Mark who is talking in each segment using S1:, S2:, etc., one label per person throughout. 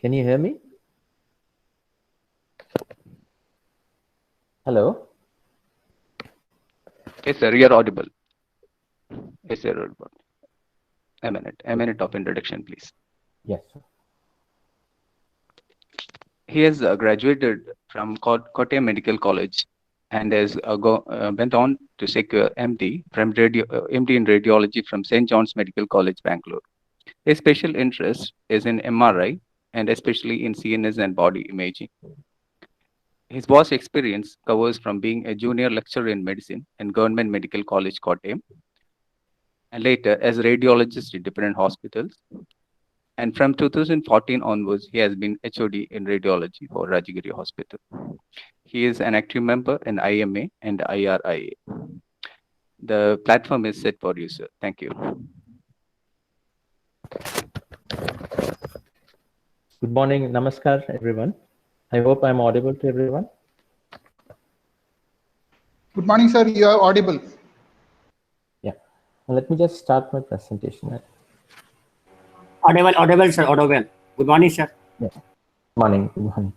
S1: Can you hear me? Hello?
S2: Yes, sir, you're audible. Yes, you're audible. A minute of introduction, please.
S1: Yes, sir.
S2: He has graduated from Kottayam Medical College and has went on to secure MD in radiology from St. John's Medical College, Bangalore. His special interest is in MRI and especially in CNS and body imaging. His vast experience covers from being a junior lecturer in medicine in Government Medical College, Kottayam, and later as a radiologist in different hospitals. And from 2014 onwards, he has been HOD in radiology for Rajagiri Hospital. He is an active member in IMA and IRIA. The platform is set for you, sir. Thank you.
S1: Good morning. Namaskar, everyone. I hope I'm audible to everyone.
S3: Good morning, sir. You are audible.
S1: Yeah. Now let me just start my presentation.
S4: Audible, sir. Audible. Good morning, sir.
S1: Yeah. Morning. Good morning.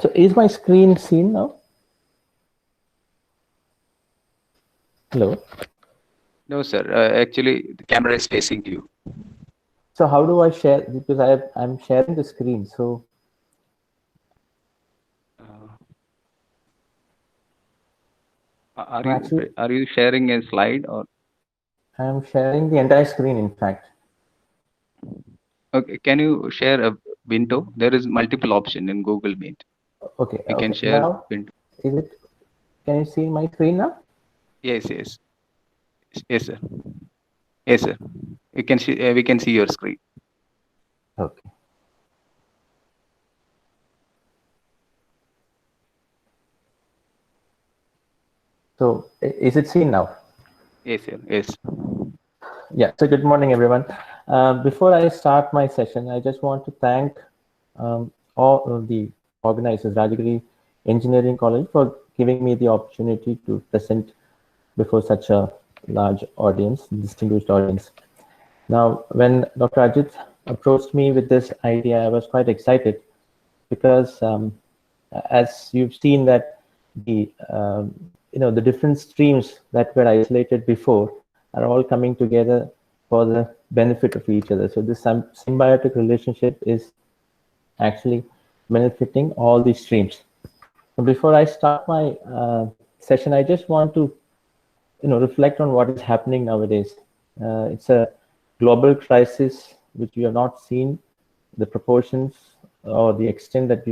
S1: So is my screen seen now? Hello?
S2: No, sir. Actually, the camera is facing you.
S1: So how do I share? Because I'm sharing the screen. So
S2: Are you sharing a slide or?
S1: I'm sharing the entire screen, in fact.
S2: Okay, can you share a window? There is multiple option in Google Meet.
S1: Okay.
S2: You can
S1: Okay.
S2: share
S1: Now,
S2: window.
S1: is it? Can you see my screen now?
S2: Yes, yes, yes, sir. Yes, sir. You can see. We can see your screen.
S1: Okay. So is it seen now?
S2: Yes, sir. Yes.
S1: Yeah, so good morning, everyone. Before I start my session, I just want to thank all of the organizers, Rajagiri Engineering College, for giving me the opportunity to present before such a large audience, distinguished audience. Now, when Dr. Ajit approached me with this idea, I was quite excited because as you've seen that the the different streams that were isolated before are all coming together for the benefit of each other. So this symbiotic relationship is actually benefiting all these streams. So before I start my session, I just want to reflect on what is happening nowadays. It's a global crisis which we have not seen. The proportions or the extent that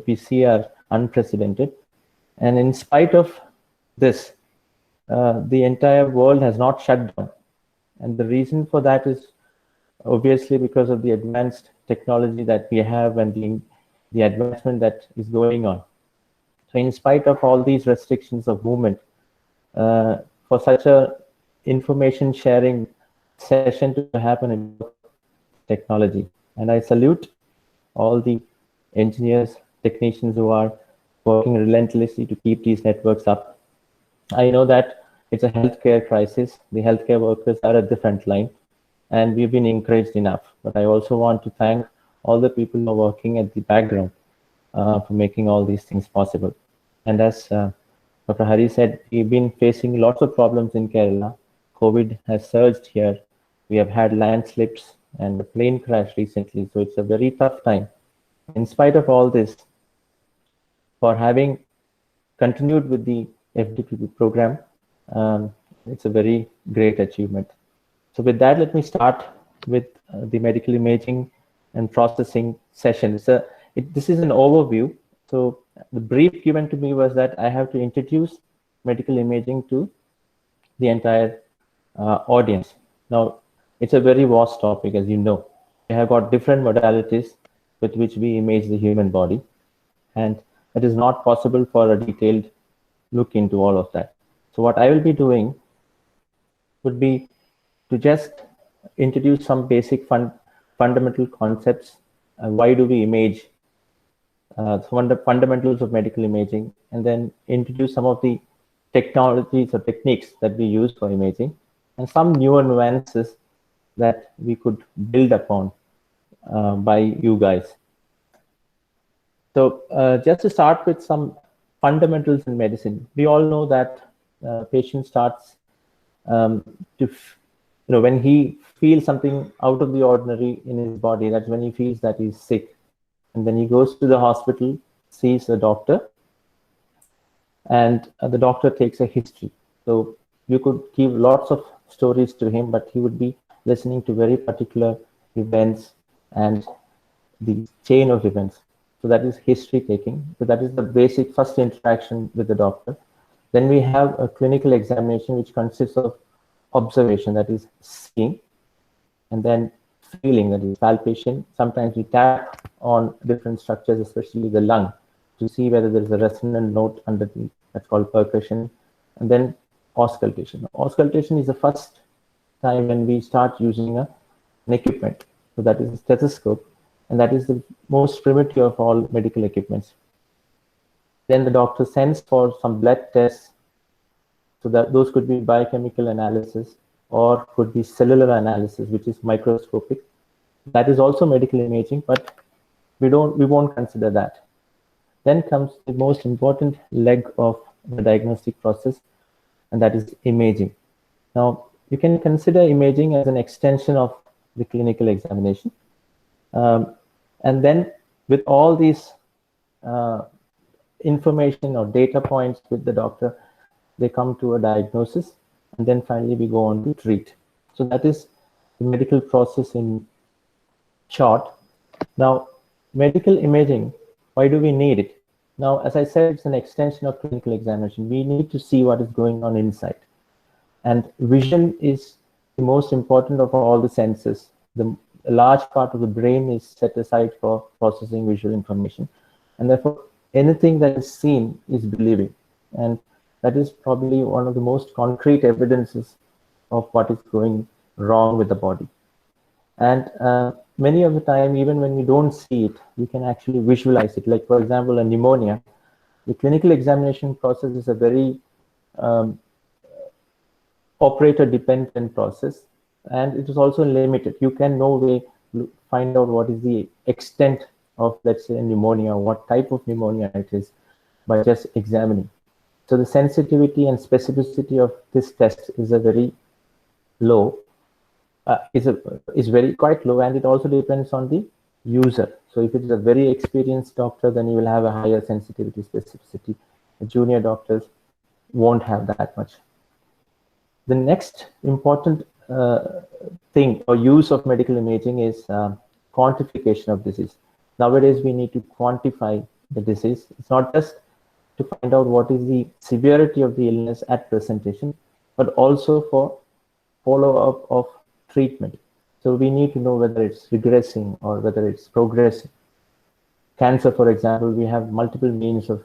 S1: we see are unprecedented. And in spite of this, the entire world has not shut down. And the reason for that is obviously because of the advanced technology that we have and the advancement that is going on. So in spite of all these restrictions of movement, for such a information sharing session to happen in technology. And I salute all the engineers, technicians who are working relentlessly to keep these networks up. I know that it's a healthcare crisis. The healthcare workers are at the front line, and we've been encouraged enough. But I also want to thank all the people who are working at the background for making all these things possible. And as Dr. Hari said, we've been facing lots of problems in Kerala. COVID has surged here. We have had landslips and a plane crash recently. So it's a very tough time. In spite of all this, for having continued with the FDPP program, it's a very great achievement. So with that, let me start with the medical imaging and processing session. This is an overview. So the brief given to me was that I have to introduce medical imaging to the entire audience. Now, it's a very vast topic, as you know. We have got different modalities with which we image the human body, and it is not possible for a detailed look into all of that. So what I will be doing would be to just introduce some basic fundamental concepts why do we image, some of the fundamentals of medical imaging, and then introduce some of the technologies or techniques that we use for imaging, and some newer nuances that we could build upon by you guys. So just to start with some fundamentals in medicine, we all know that patient starts when he feels something out of the ordinary in his body, that's when he feels that he's sick. And then he goes to the hospital, sees a doctor, and the doctor takes a history. So you could give lots of stories to him, but he would be listening to very particular events and the chain of events. So that is history taking. So that is the basic first interaction with the doctor. Then we have a clinical examination, which consists of observation, that is seeing, and then feeling, that is palpation. Sometimes we tap on different structures, especially the lung, to see whether there is a resonant note underneath. That's called percussion. And then auscultation. Auscultation is the first time when we start using an equipment. So that is a stethoscope, and that is the most primitive of all medical equipments. Then the doctor sends for some blood tests. So that those could be biochemical analysis or could be cellular analysis, which is microscopic. That is also medical imaging, but we won't consider that. Then comes the most important leg of the diagnostic process, and that is imaging. Now, you can consider imaging as an extension of the clinical examination. And then with all these information or data points with the doctor, they come to a diagnosis, and then finally we go on to treat. So that is the medical process in short. Now, medical imaging, why do we need it? Now, as I said, it's an extension of clinical examination. We need to see what is going on inside. And vision is the most important of all the senses. The large part of the brain is set aside for processing visual information. And therefore, anything that is seen is believing. And that is probably one of the most concrete evidences of what is going wrong with the body. And many of the time, even when we don't see it, we can actually visualize it. Like, for example, a pneumonia, the clinical examination process is a very operator-dependent process, and it is also limited. You can no way find out what is the extent of, let's say, pneumonia, what type of pneumonia it is, by just examining. So the sensitivity and specificity of this test is a very low, is very quite low, and it also depends on the user. So if it is a very experienced doctor, then you will have a higher sensitivity, specificity. The junior doctors won't have that much. The next important thing or use of medical imaging is quantification of disease. Nowadays, we need to quantify the disease. It's not just to find out what is the severity of the illness at presentation, but also for follow-up of treatment. So we need to know whether it's regressing or whether it's progressing. Cancer, for example, we have multiple means of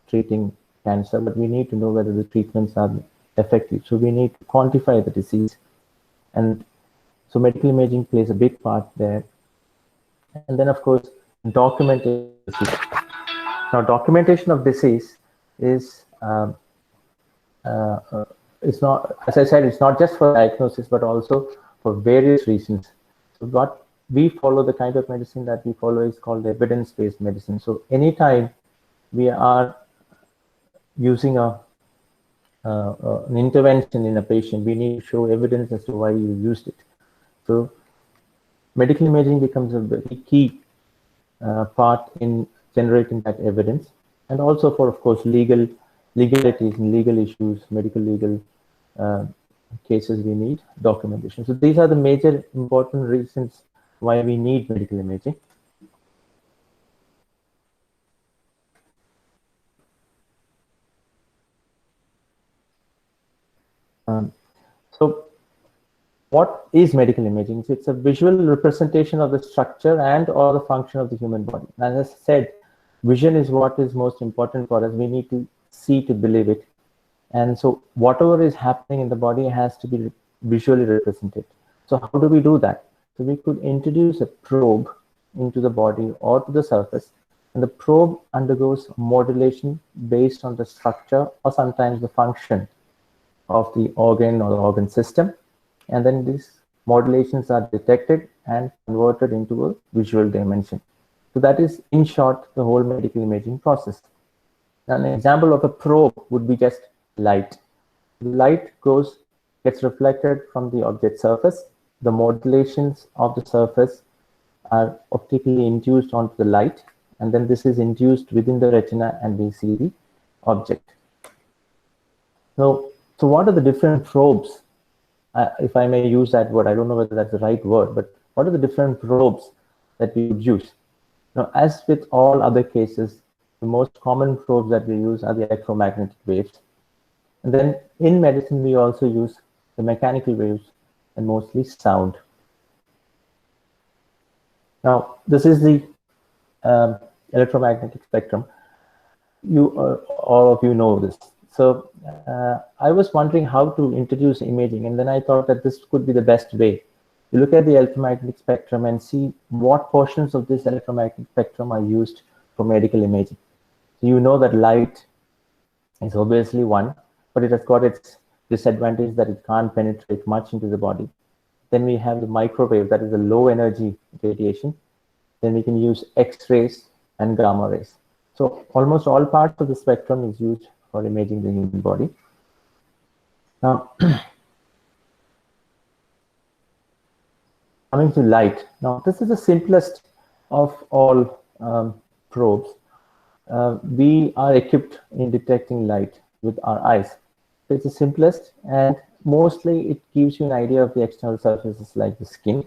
S1: treating cancer, but we need to know whether the treatments are effective. So we need to quantify the disease. And so medical imaging plays a big part there. And then, of course, documentation. Now, documentation of disease is, it's not, as I said, it's not just for diagnosis, but also for various reasons. So what we follow, the kind of medicine that we follow is called evidence-based medicine. So anytime we are using an intervention in a patient, we need to show evidence as to why you used it. So medical imaging becomes a very key part in generating that evidence, and also for, of course, legalities and legal issues, medical legal cases, we need documentation. So these are the major important reasons why we need medical imaging. So what is medical imaging? So it's a visual representation of the structure and or the function of the human body. As I said, vision is what is most important for us. We need to see to believe it. And so whatever is happening in the body has to be visually represented. So how do we do that? So we could introduce a probe into the body or to the surface, and the probe undergoes modulation based on the structure or sometimes the function of the organ or the organ system, and then these modulations are detected and converted into a visual dimension. So that is, in short, the whole medical imaging process. An example of a probe would be just light. Light gets reflected from the object surface. The modulations of the surface are optically induced onto the light, and then this is induced within the retina and we see the object. So what are the different probes? If I may use that word, I don't know whether that's the right word, but what are the different probes that we would use? Now, as with all other cases, the most common probes that we use are the electromagnetic waves. And then in medicine, we also use the mechanical waves and mostly sound. Now, this is the electromagnetic spectrum. All of you know this. So I was wondering how to introduce imaging, and then I thought that this could be the best way. You look at the electromagnetic spectrum and see what portions of this electromagnetic spectrum are used for medical imaging. So you know that light is obviously one, but it has got its disadvantage that it can't penetrate much into the body. Then we have the microwave, that is a low energy radiation. Then we can use X-rays and gamma rays. So almost all parts of the spectrum is used for imaging the human body. Now, coming to light. Now, this is the simplest of all probes. We are equipped in detecting light with our eyes. So it's the simplest, and mostly it gives you an idea of the external surfaces like the skin.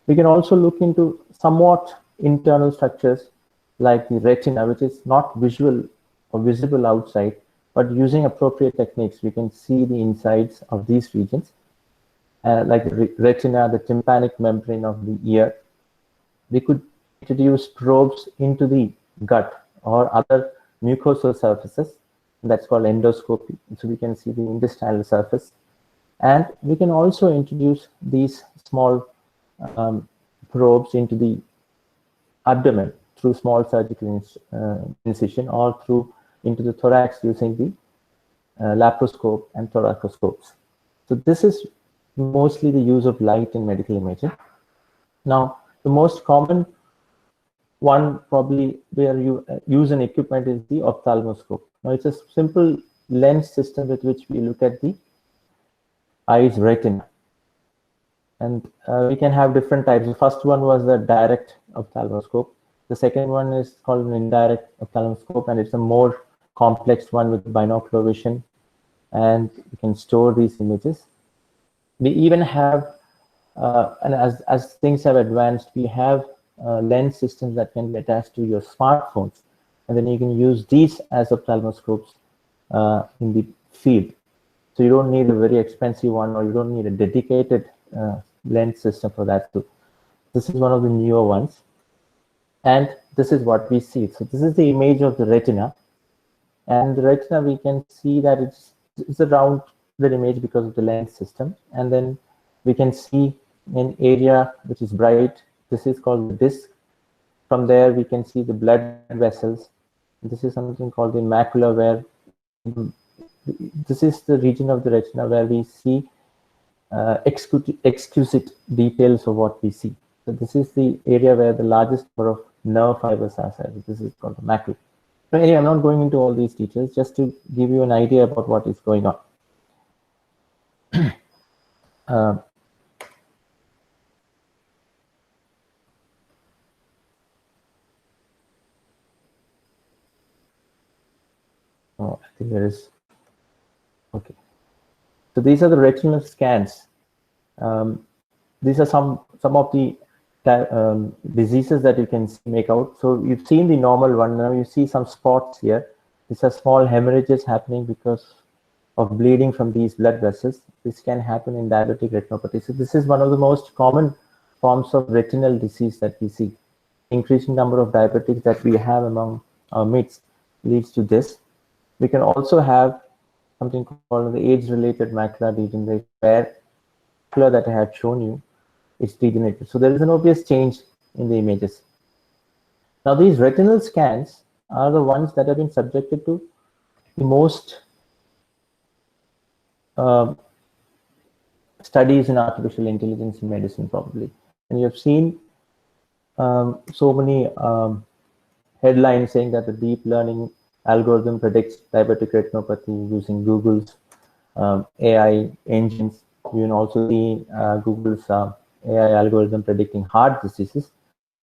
S1: We can also look into somewhat internal structures like the retina, which is not visual or visible outside, but using appropriate techniques, we can see the insides of these regions, like the retina, the tympanic membrane of the ear. We could introduce probes into the gut or other mucosal surfaces. That's called endoscopy. So we can see the intestinal surface. And we can also introduce these small probes into the abdomen through small surgical incision or into the thorax using the laparoscope and thoracoscopes. So this is mostly the use of light in medical imaging. Now, the most common one probably where you use an equipment is the ophthalmoscope. Now, it's a simple lens system with which we look at the eye's retina. And we can have different types. The first one was the direct ophthalmoscope. The second one is called an indirect ophthalmoscope, and it's a more complex one with binocular vision, and you can store these images. We even have, and as things have advanced, we have lens systems that can be attached to your smartphones, and then you can use these as ophthalmoscopes in the field. So you don't need a very expensive one, or you don't need a dedicated lens system for that too. This is one of the newer ones, and this is what we see. So this is the image of the retina, and the retina, we can see that it's a rounded image because of the lens system, and then we can see an area which is bright. This is called the disc. From there we can see the blood vessels. This is something called the macula, where this is the region of the retina where we see exquisite details of what we see. So this is the area where the largest number of nerve fibers are. This is called the macula. So anyway, I'm not going into all these details, just to give you an idea about what is going on. Oh, I think there is. Okay. So these are the retinal scans. These are some of the diseases that you can make out. So you've seen the normal one. Now you see some spots here. These are small hemorrhages happening because of bleeding from these blood vessels. This can happen in diabetic retinopathy. So this is one of the most common forms of retinal disease that we see. Increasing number of diabetics that we have among our midst leads to this. We can also have something called the age-related macular degeneration, where macular that I had shown you is degenerated. So there is an obvious change in the images. Now, these retinal scans are the ones that have been subjected to the most studies in artificial intelligence in medicine, probably. And you have seen so many headlines saying that the deep learning algorithm predicts diabetic retinopathy using Google's AI engines. You can also see Google's AI algorithm predicting heart diseases.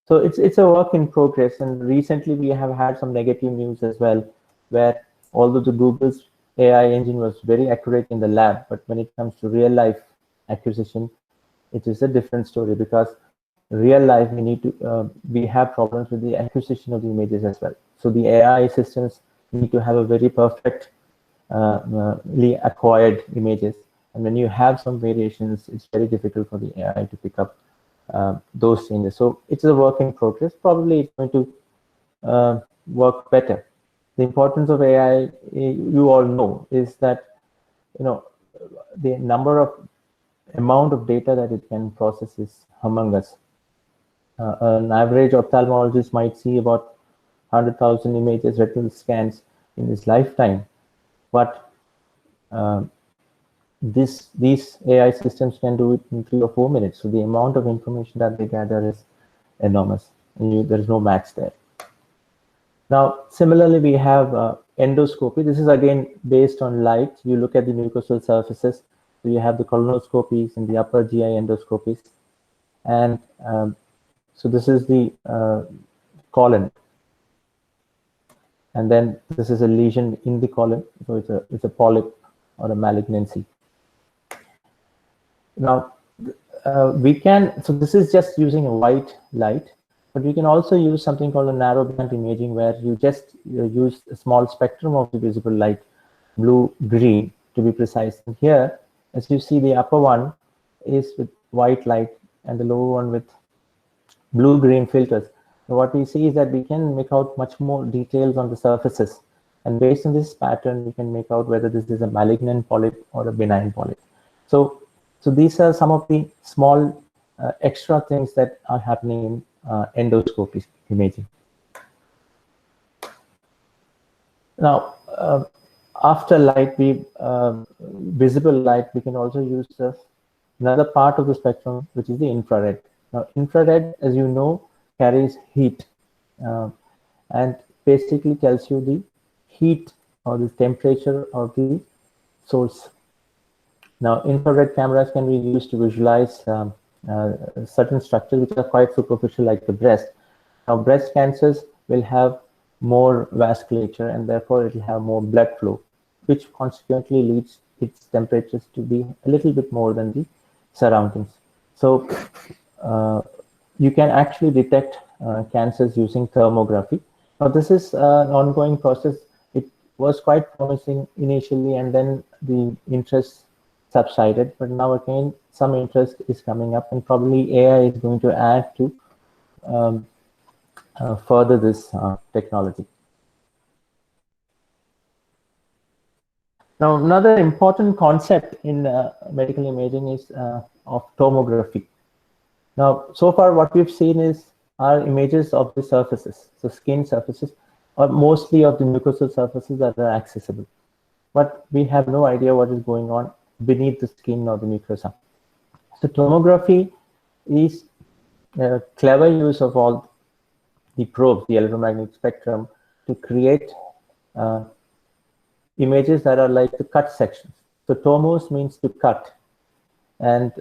S1: So it's a work in progress. And recently we have had some negative news as well, where although the Google's AI engine was very accurate in the lab, but when it comes to real life acquisition, it is a different story, because real life we need to we have problems with the acquisition of the images as well. So the AI systems need to have a very perfect acquired images, and when you have some variations, it's very difficult for the AI to pick up those changes. So it's a work in progress. Probably it's going to work better. The importance of AI, you all know, is that the amount of data that it can process is humongous. An average ophthalmologist might see about 100,000 images, retinal scans in his lifetime, but these AI systems can do it in 3 or 4 minutes. So the amount of information that they gather is enormous, and there is no match there. Now, similarly, we have endoscopy. This is again based on light. You look at the mucosal surfaces. So you have the colonoscopies and the upper GI endoscopies, and so this is the colon, and then this is a lesion in the colon. So it's a polyp or a malignancy. Now we can. So this is just using a white light, but we can also use something called a narrowband imaging, where you just use a small spectrum of the visible light, blue, green, to be precise. And here, as you see, the upper one is with white light, and the lower one with blue-green filters. So what we see is that we can make out much more details on the surfaces, and based on this pattern, we can make out whether this is a malignant polyp or a benign polyp. So these are some of the small extra things that are happening in endoscopy imaging. Now, after light, visible light, we can also use another part of the spectrum, which is the infrared. Now, infrared, as you know, carries heat and basically tells you the heat or the temperature of the source. Now, infrared cameras can be used to visualize certain structures which are quite superficial, like the breast. Now, breast cancers will have more vasculature, and therefore it will have more blood flow, which consequently leads its temperatures to be a little bit more than the surroundings. So you can actually detect cancers using thermography. Now, this is an ongoing process. It was quite promising initially, and then the interest subsided, but now again some interest is coming up, and probably AI is going to add to further this technology. Now, another important concept in medical imaging is of tomography. Now, so far what we've seen is our images of the surfaces, so skin surfaces, or mostly of the mucosal surfaces that are accessible. But we have no idea what is going on beneath the skin or the mucosa. So tomography is a clever use of all the probes, the electromagnetic spectrum, to create images that are like the cut sections. So tomos means to cut, and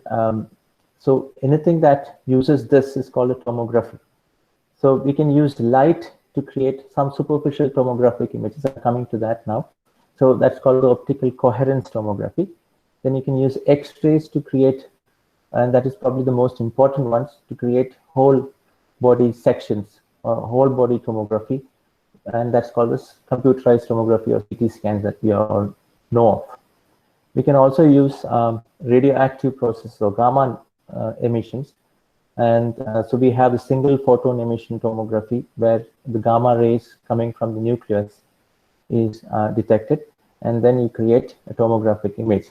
S1: so anything that uses this is called a tomography. So we can use light to create some superficial tomographic images. I'm coming to that now. So that's called the optical coherence tomography. Then you can use X-rays to create, and that is probably the most important ones, to create whole body sections or whole body tomography. And that's called this computerized tomography or CT scans that we all know of. We can also use radioactive processes or gamma emissions. And so we have a single photon emission tomography, where the gamma rays coming from the nucleus is detected, and then you create a tomographic image.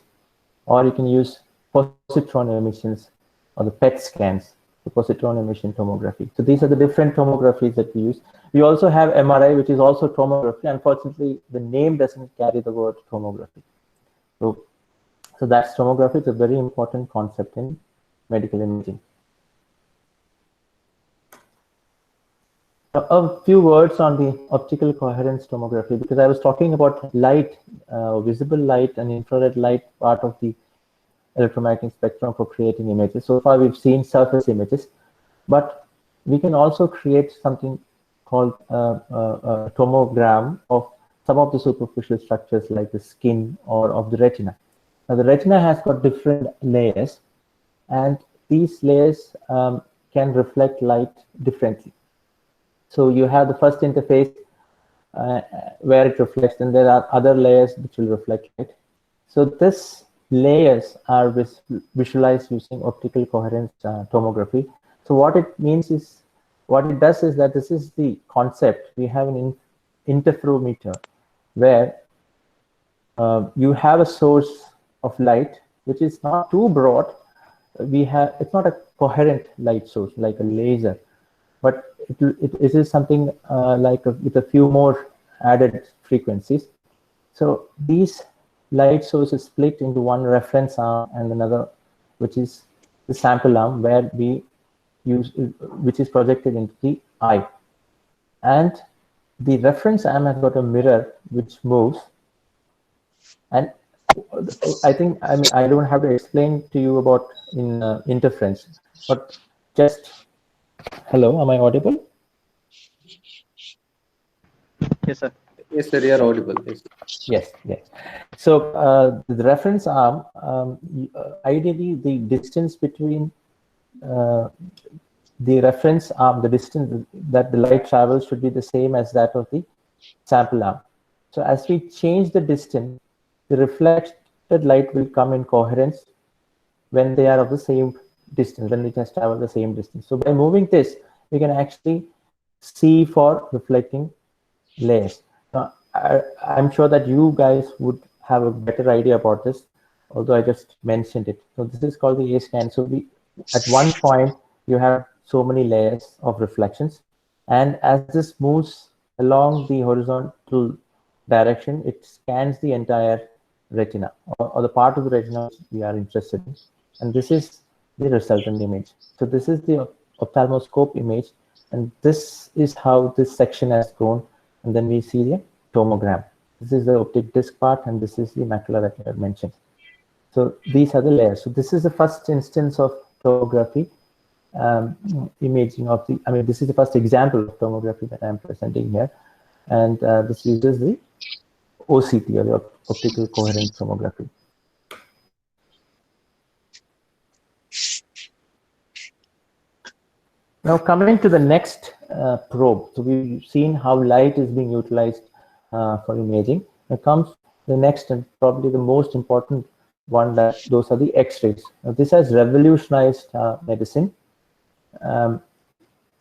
S1: Or you can use positron emissions or the PET scans, the positron emission tomography. So these are the different tomographies that we use. We also have MRI, which is also tomography. Unfortunately, the name doesn't carry the word tomography. So that's tomography. It's a very important concept in medical imaging. A few words on the optical coherence tomography, because I was talking about light, visible light and infrared light, part of the electromagnetic spectrum for creating images. So far, we've seen surface images, but we can also create something called a tomogram of some of the superficial structures like the skin or of the retina. Now, the retina has got different layers, and these layers can reflect light differently. So you have the first interface where it reflects, and there are other layers which will reflect light. So this layers are visualized using optical coherence tomography. So what it means is, what it does is that this is the concept. We have an interferometer where you have a source of light which is not too broad. It's not a coherent light source like a laser, but it is something with a few more added frequencies. So these light sources split into one reference arm and another, which is the sample arm, where we use, which is projected into the eye. And the reference arm has got a mirror which moves. And I think, I don't have to explain to you about interference, but just, hello, am I audible?
S2: Yes, sir.
S5: Yes, sir, you are audible. Yes.
S1: Yes. So the reference arm, ideally the distance between the reference arm, the distance that the light travels should be the same as that of the sample arm. So as we change the distance, the reflected light will come in coherence when they are of the same distance, when they just travel the same distance. So by moving this, we can actually see for reflecting layers. Now, I'm sure that you guys would have a better idea about this, although I just mentioned it. So this is called the A-scan. So at one point, you have so many layers of reflections. And as this moves along the horizontal direction, it scans the entire retina, or the part of the retina we are interested in. And this is the resultant image. So this is the ophthalmoscope image. And this is how this section has grown. And then we see the tomogram. This is the optic disc part, and this is the macula that I had mentioned. So these are the layers. So this is the first instance of tomography, imaging of the, this is the first example of tomography that I'm presenting here. And this uses the OCT, or the optical coherence tomography. Now coming to the next probe. So we've seen how light is being utilized for imaging. Now comes the next and probably the most important one, that those are the X-rays. Now this has revolutionized medicine. And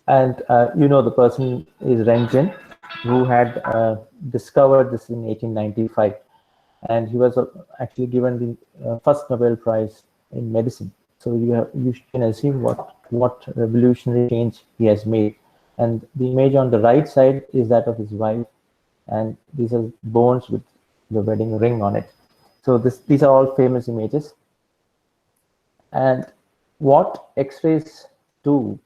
S1: the person is Röntgen, who had discovered this in 1895. And he was actually given the first Nobel Prize in medicine. So you can assume what revolutionary change he has made. And the image on the right side is that of his wife, and these are bones with the wedding ring on it. So these are all famous images. And what X-rays do?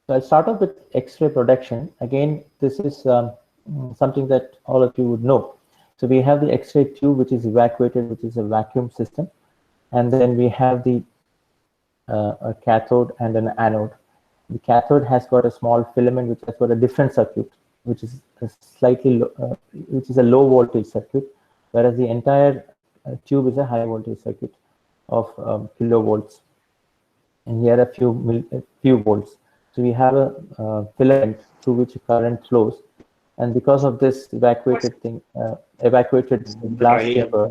S1: So I'll start off with X-ray production. Again, this is something that all of you would know. So we have the X-ray tube, which is evacuated, which is a vacuum system. And then we have the a cathode and an anode. The cathode has got a small filament which has got a different circuit, which is a which is a low voltage circuit, whereas the entire tube is a high voltage circuit of kilovolts. And here a few volts. So we have a filament through which current flows, and because of this evacuated glass paper.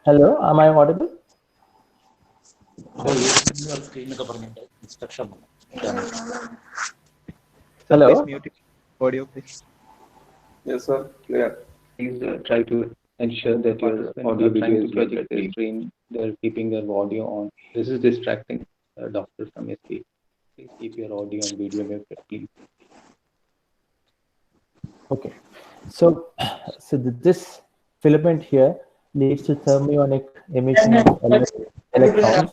S1: Hello, am I audible? Hello.
S6: Please mute your audio, please.
S5: Yes, sir. Clear.
S2: Please try to ensure that your audio video is project their screen. They're keeping their audio on. This is distracting doctor from your speech. Please keep your audio and video muted, please.
S1: Okay. So this filament here leads to thermionic emission of electrons.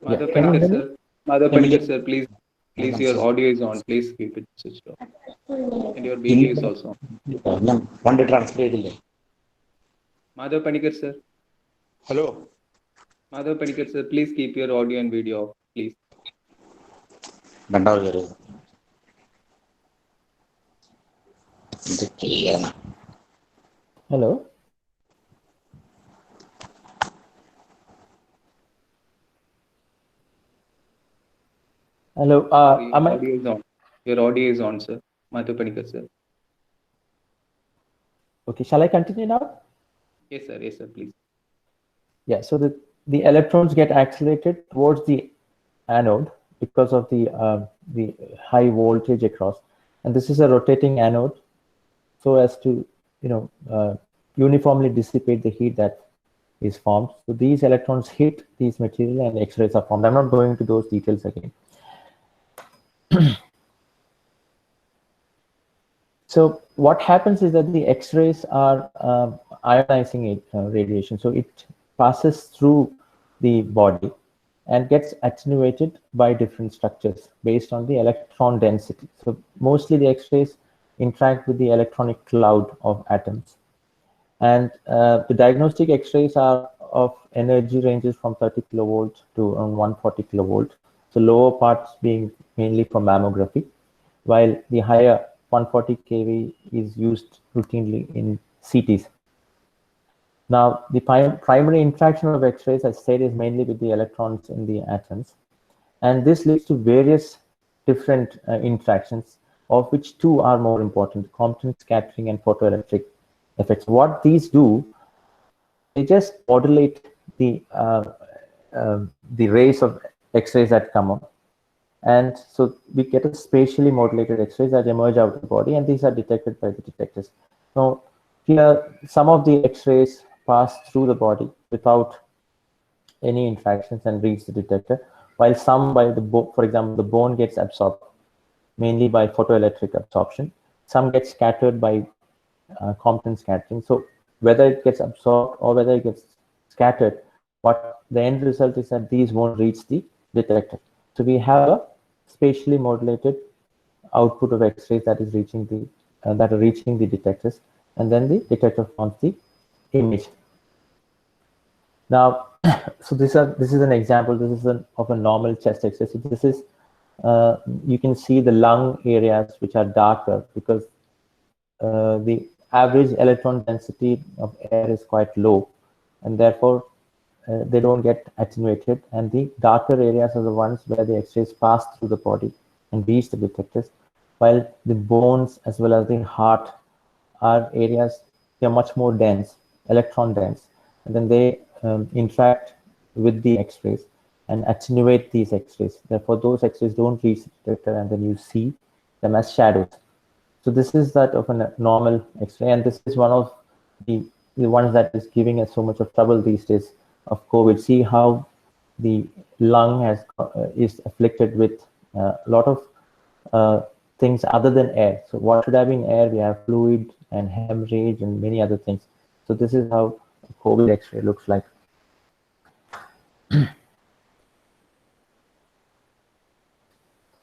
S2: Madhav
S1: can you
S2: Panikar
S1: hear me?
S2: sir, Madhav Panikar sir, please your audio is on. Please keep it switched off. And your video is also on. Madhav Panikar sir.
S6: Hello.
S2: Madhav Panikar sir, please keep your audio and video off, please.
S1: Hello. Hello.
S2: Your audio is on. Your audio is on, sir. Madhav Panikar sir.
S1: Okay. Shall I continue now?
S2: Yes, sir. Yes, sir. Please.
S1: Yeah. So the electrons get accelerated towards the anode because of the high voltage across, and this is a rotating anode, so as to uniformly dissipate the heat that is formed. So these electrons hit these material and X-rays are formed. I'm not going into those details again. So what happens is that the X-rays are ionizing radiation. So it passes through the body and gets attenuated by different structures based on the electron density. So mostly the X-rays interact with the electronic cloud of atoms. And the diagnostic X-rays are of energy ranges from 30 kilovolt to around 140 kilovolt. So lower parts being mainly for mammography, while the higher 140 kV is used routinely in CTs. Now, the primary interaction of X-rays, as said, is mainly with the electrons in the atoms. And this leads to various different interactions, of which two are more important: Compton scattering and photoelectric effects. What these do, they just modulate the rays of X-rays that come up. And so we get a spatially modulated X-rays that emerge out of the body, and these are detected by the detectors. Now, here, some of the X-rays pass through the body without any interactions and reach the detector, while some by the bone, for example, the bone gets absorbed, mainly by photoelectric absorption. Some get scattered by Compton scattering. So whether it gets absorbed or whether it gets scattered, what the end result is that these won't reach the detector. So we have a spatially modulated output of X-rays that is reaching the detectors, and then the detector forms the image. Now, so this is an example. This is of a normal chest X-ray. So this is you can see the lung areas which are darker because the average electron density of air is quite low, and therefore they don't get attenuated, and the darker areas are the ones where the X-rays pass through the body and reach the detectors, while the bones as well as the heart are areas, they are much more dense, electron dense, and then they interact with the X-rays and attenuate these X-rays. Therefore, those X-rays don't reach the detector, and then you see them as shadows. So this is that of a normal X-ray, and this is one of the ones that is giving us so much of trouble these days of COVID. See how the lung is afflicted with a lot of things other than air. So what should have been air, we have fluid and hemorrhage and many other things. So this is how COVID X-ray looks like.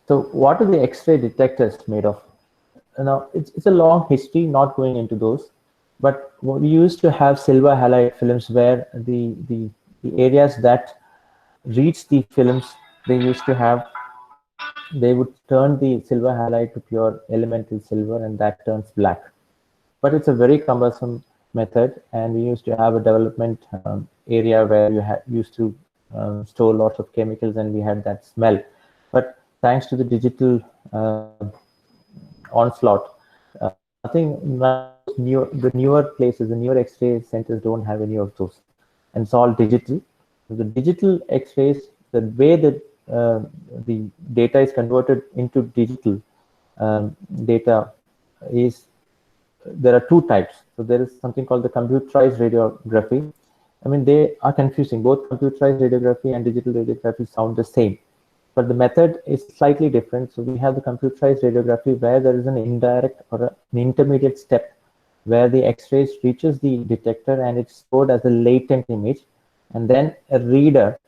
S1: So what are the X-ray detectors made of? Now, it's a long history, not going into those, but we used to have silver halide films where the areas that reach the films, they would turn the silver halide to pure elemental silver, and that turns black. But it's a very cumbersome method, and we used to have a development area where you used to store lots of chemicals, and we had that smell. thanks to the digital onslaught, I think the newer places, the newer X-ray centers don't have any of those, and it's all digital. So the digital X-rays, the way that the data is converted into digital data is, there are two types. So there is something called the computerized radiography. I mean, they are confusing. Both computerized radiography and digital radiography sound the same, but the method is slightly different. So we have the computerized radiography where there is an indirect or an intermediate step where the X-rays reaches the detector and it's stored as a latent image, and then a reader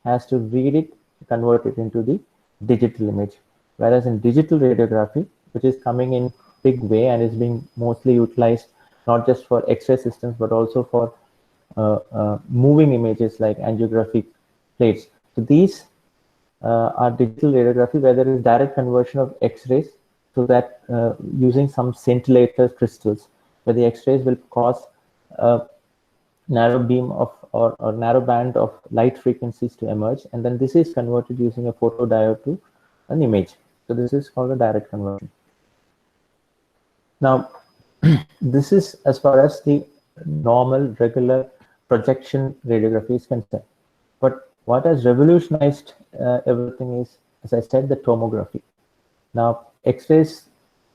S1: has to read it, convert it into the digital image. Whereas in digital radiography, which is coming in big way and is being mostly utilized not just for X-ray systems but also for moving images like angiographic plates. So these are digital radiography where there is direct conversion of X-rays, so that using some scintillator crystals, where the X-rays will cause a narrow beam of or narrow band of light frequencies to emerge, and then this is converted using a photodiode to an image. So this is called a direct conversion. Now, this is as far as the normal, regular projection radiography is concerned. But what has revolutionized everything is, as I said, the tomography. Now, X-rays,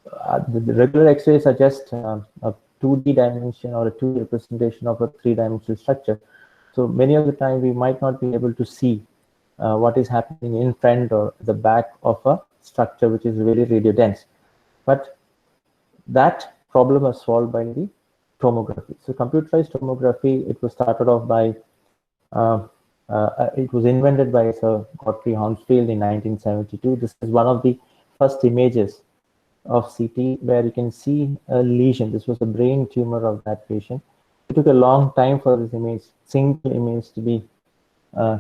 S1: the regular X-rays are just a 2D dimension or a 2D representation of a 3-dimensional structure. So many of the time we might not be able to see what is happening in front or the back of a structure which is very radio dense. But that problem was solved by the tomography. So computerized tomography, it was started off by, it was invented by Sir Godfrey Hounsfield in 1972. This is one of the first images of CT where you can see a lesion. This was the brain tumor of that patient. It took a long time for this image, single image, to be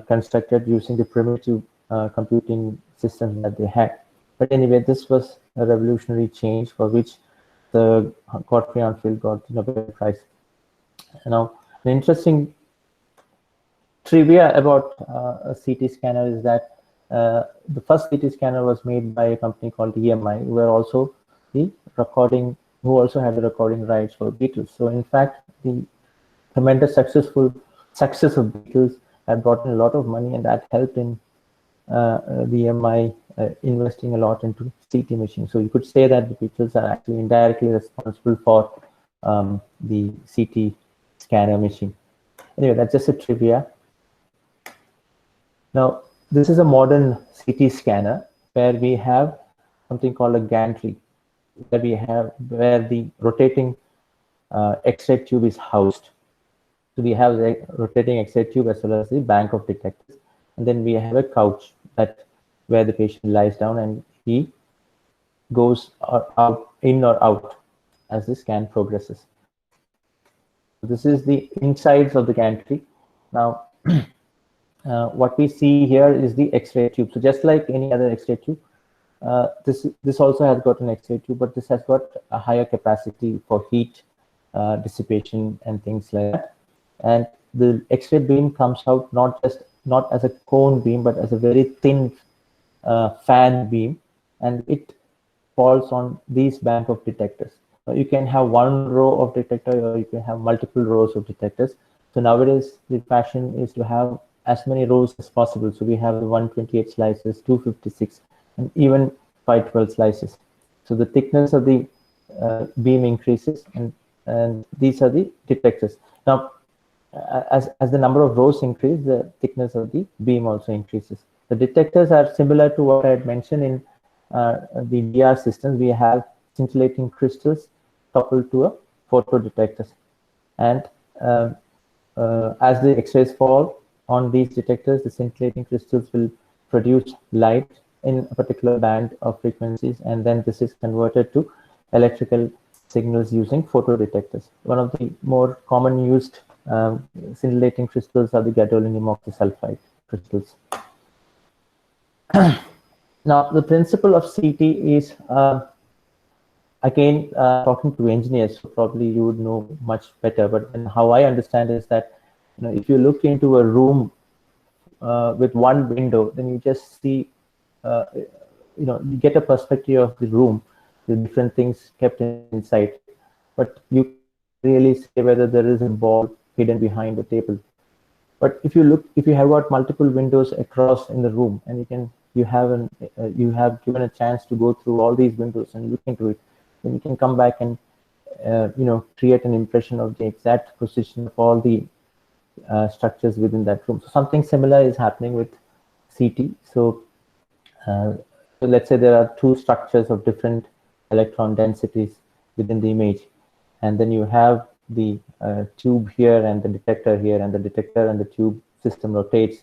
S1: constructed using the primitive computing systems that they had. But anyway, this was a revolutionary change for which the Godfrey Hounsfield got the Nobel Prize. Now, an interesting trivia about a CT scanner is that the first CT scanner was made by a company called EMI, who were also the recording, who also had the recording rights for Beatles. So in fact, the tremendous success of Beatles had brought in a lot of money, and that helped in the EMI investing a lot into CT machines. So you could say that the Beatles are actually indirectly responsible for the CT scanner machine. Anyway, that's just a trivia. Now, this is a modern CT scanner where we have something called a gantry, that we have where the rotating X-ray tube is housed. So we have the rotating X-ray tube as well as the bank of detectors, and then we have a couch that where the patient lies down and he goes out, in or out as the scan progresses. So this is the insides of the gantry. Now, what we see here is the X-ray tube. So just like any other X-ray tube, this also has got an X-ray tube, but this has got a higher capacity for heat dissipation and things like that. And the X-ray beam comes out not as a cone beam, but as a very thin fan beam, and it falls on these bank of detectors. So you can have one row of detector, or you can have multiple rows of detectors. So nowadays the fashion is to have as many rows as possible. So we have the 128 slices, 256, and even 512 slices. So the thickness of the beam increases, and these are the detectors. Now, as the number of rows increase, the thickness of the beam also increases. The detectors are similar to what I had mentioned in the DR systems. We have scintillating crystals coupled to a photo detectors, and as the X-rays fall on these detectors, the scintillating crystals will produce light in a particular band of frequencies, and then this is converted to electrical signals using photo detectors. One of the more common used scintillating crystals are the gadolinium oxysulfide crystals. Now, the principle of CT is, again, talking to engineers, so probably you would know much better, but how I understand is that, if you look into a room with one window, then you just see you get a perspective of the room, the different things kept inside, but you can't really say whether there is a ball hidden behind the table. But if you have got multiple windows across in the room, and you have given a chance to go through all these windows and look into it, then you can come back and create an impression of the exact position of all the structures within that room. So something similar is happening with CT. So let's say there are two structures of different electron densities within the image, and then you have the tube here and the detector here, and the detector and the tube system rotates.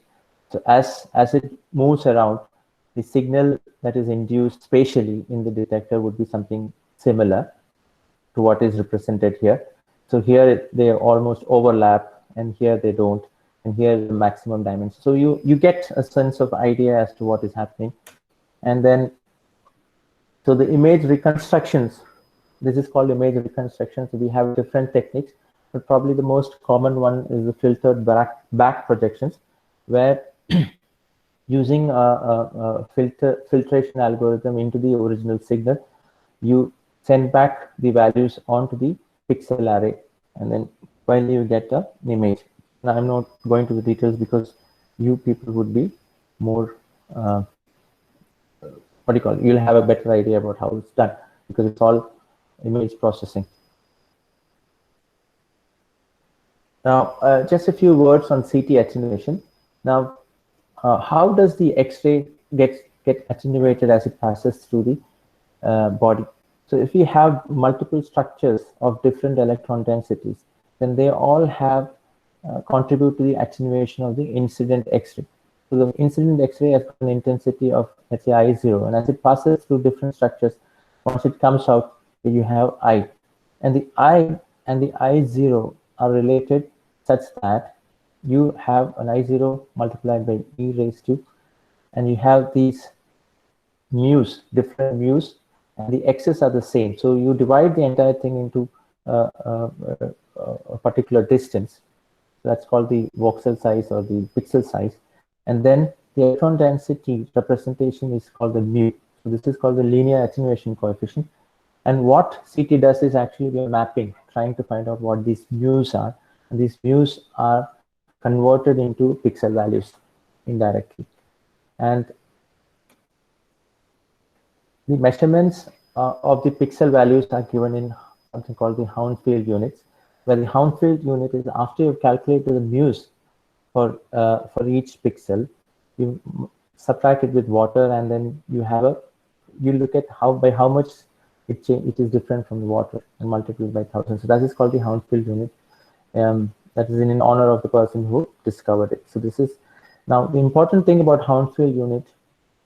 S1: So as it moves around, the signal that is induced spatially in the detector would be something similar to what is represented here. So here they almost overlap, and here they don't, and here is the maximum dimension. So you get a sense of idea as to what is happening. And then, so the image reconstructions, this is called image reconstruction. So we have different techniques, but probably the most common one is the filtered back projections, where using a filtration algorithm into the original signal, you send back the values onto the pixel array, and then finally you get an image. Now I'm not going to the details because you people would be more you'll have a better idea about how it's done, because it's all image processing. Now, just a few words on CT attenuation. Now, how does the X-ray get attenuated as it passes through the body? So if we have multiple structures of different electron densities, then they all have contribute to the attenuation of the incident X-ray. So the incident X-ray has an intensity of, let's say, I0, and as it passes through different structures, once it comes out, you have I. And the I and the I0 are related such that you have an I0 multiplied by e raised to, and you have these mu's, different mu's, and the x's are the same. So you divide the entire thing into a particular distance. So that's called the voxel size or the pixel size. And then the electron density representation is called the mu. So this is called the linear attenuation coefficient. And what CT does is actually we are mapping, trying to find out what these mu's are. And these mu's are converted into pixel values indirectly. And the measurements of the pixel values are given in something called the Hounsfield units, where the Hounsfield unit is after you've calculated the mu's for each pixel, you subtract it with water, and then you look at by how much it is different from the water and multiply by 1,000. So that is called the Hounsfield unit. That is in honor of the person who discovered it. So this is now the important thing about Hounsfield unit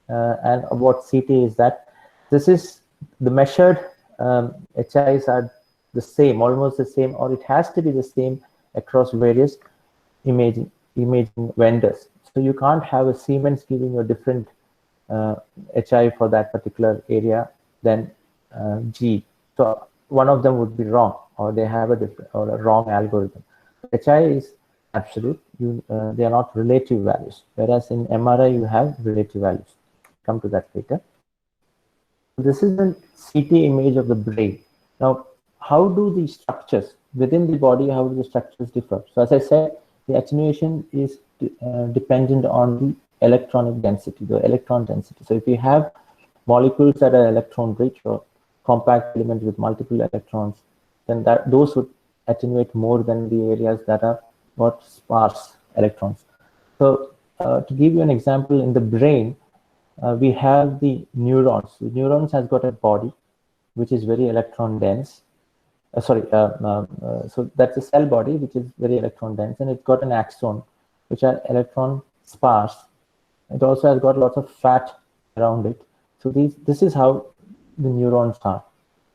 S1: and about CT is that this is the measured HIs are the same, almost the same, or it has to be the same across various imaging vendors. So you can't have a Siemens giving you a different HI for that particular area than G. So one of them would be wrong, or they have a different or a wrong algorithm. HI is absolute. They are not relative values, whereas in MRI you have relative values. Come to that later. This is a CT image of the brain. Now, how do the structures within the body, how do the structures differ? So as I said, the attenuation is dependent on the electronic density, the electron density. So if you have molecules that are electron rich or compact elements with multiple electrons, then those would attenuate more than the areas that are got sparse electrons. So to give you an example, in the brain, we have the neurons. The neurons has got a body which is very electron dense. So that's a cell body which is very electron dense, and it's got an axon which are electron sparse. It also has got lots of fat around it. So this is how the neurons are.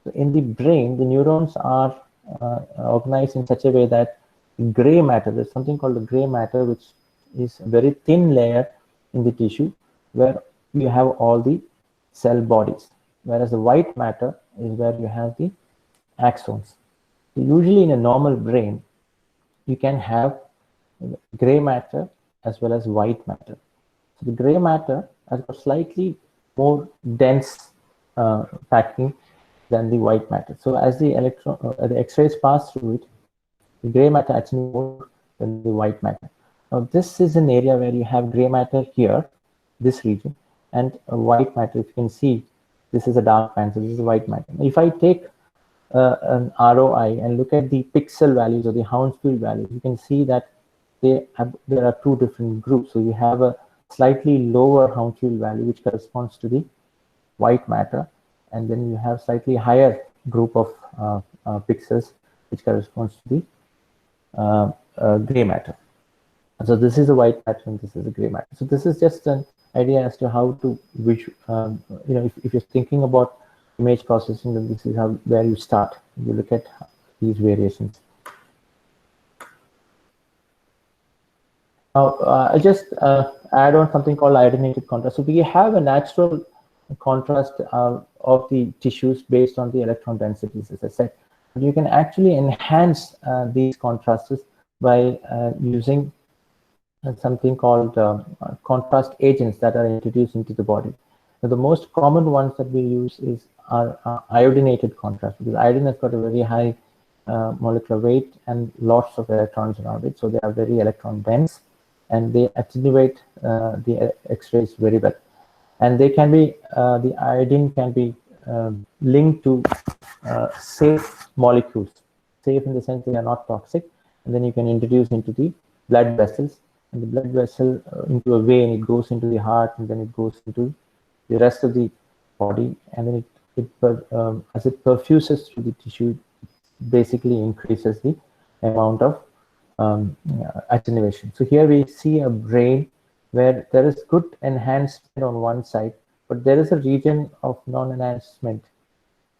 S1: So in the brain, the neurons are organized in such a way that gray matter, there's something called the gray matter, which is a very thin layer in the tissue where you have all the cell bodies, whereas the white matter is where you have the axons. So usually in a normal brain, you can have gray matter as well as white matter. So the gray matter has got slightly more dense packing than the white matter. So as the the X-rays pass through it, the gray matter actually more than the white matter. Now this is an area where you have gray matter here, this region, and a white matter. If you can see, this is a dark band, so this is a white matter. If I take an ROI and look at the pixel values or the Hounsfield values, you can see that there are two different groups. So you have a slightly lower Hounsfield value, which corresponds to the white matter, and then you have slightly higher group of pixels, which corresponds to the gray matter. So this is a white matter and this is a gray matter. So this is just an idea as to how to if you're thinking about image processing, then this is where you start. You look at these variations. Now I'll just add on something called iodinated contrast. So we have a natural contrast of the tissues based on the electron densities, as I said. But you can actually enhance these contrasts by using something called contrast agents that are introduced into the body. Now, the most common ones that we use are iodinated contrast, because iodine has got a very high molecular weight and lots of electrons around it, so they are very electron dense, and they attenuate the X-rays very well. And they can be the iodine can be linked to safe molecules, safe in the sense they are not toxic, and then you can introduce into the blood vessels, and the blood vessel into a vein, it goes into the heart, and then it goes into the rest of the body, and then as it perfuses through the tissue, basically increases the amount of attenuation. So here we see a brain where there is good enhancement on one side, but there is a region of non-enhancement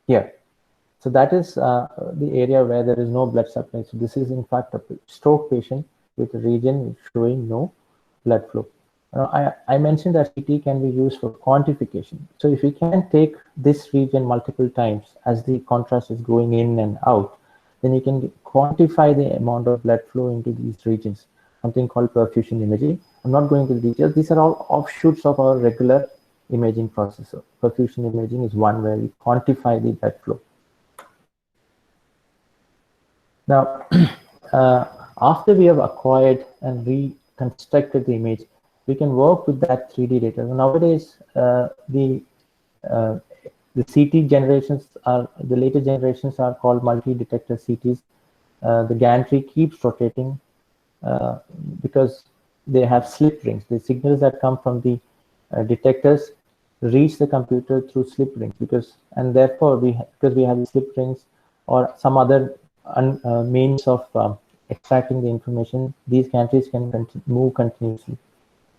S1: here. So that is the area where there is no blood supply. So this is in fact a stroke patient with a region showing no blood flow. I mentioned that CT can be used for quantification. So if we can take this region multiple times as the contrast is going in and out, then you can quantify the amount of blood flow into these regions, something called perfusion imaging. I'm not going into the details. These are all offshoots of our regular imaging process. So perfusion imaging is one where we quantify the blood flow. Now, after we have acquired and reconstructed the image, we can work with that 3D data. So nowadays, the CT generations the later generations are called multi-detector CTs. The gantry keeps rotating because they have slip rings. The signals that come from the detectors reach the computer through slip rings, and therefore because we have slip rings or some other means of extracting the information, these gantries can move continuously.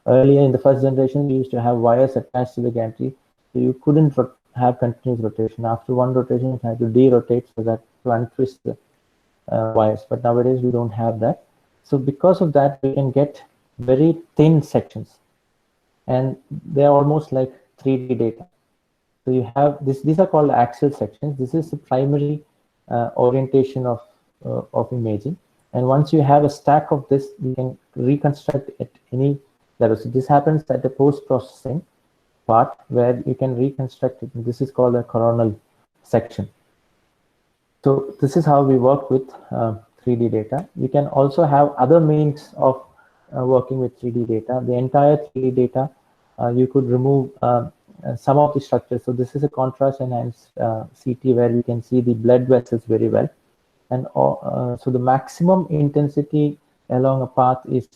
S1: Earlier in the first generation, we used to have wires attached to the gantry, so you couldn't have continuous rotation. After one rotation, you had to derotate so that to untwist the wires. But nowadays, we don't have that. So because of that, we can get very thin sections, and they're almost like 3D data. So you have these are called axial sections. This is the primary orientation of imaging. And once you have a stack of this, you can reconstruct at any level. So this happens at the post-processing part where you can reconstruct it. And this is called a coronal section. So this is how we work with 3D data. You can also have other means of working with 3D data. The entire 3D data, you could remove some of the structures. So this is a contrast enhanced CT where you can see the blood vessels very well. And so the maximum intensity along a path is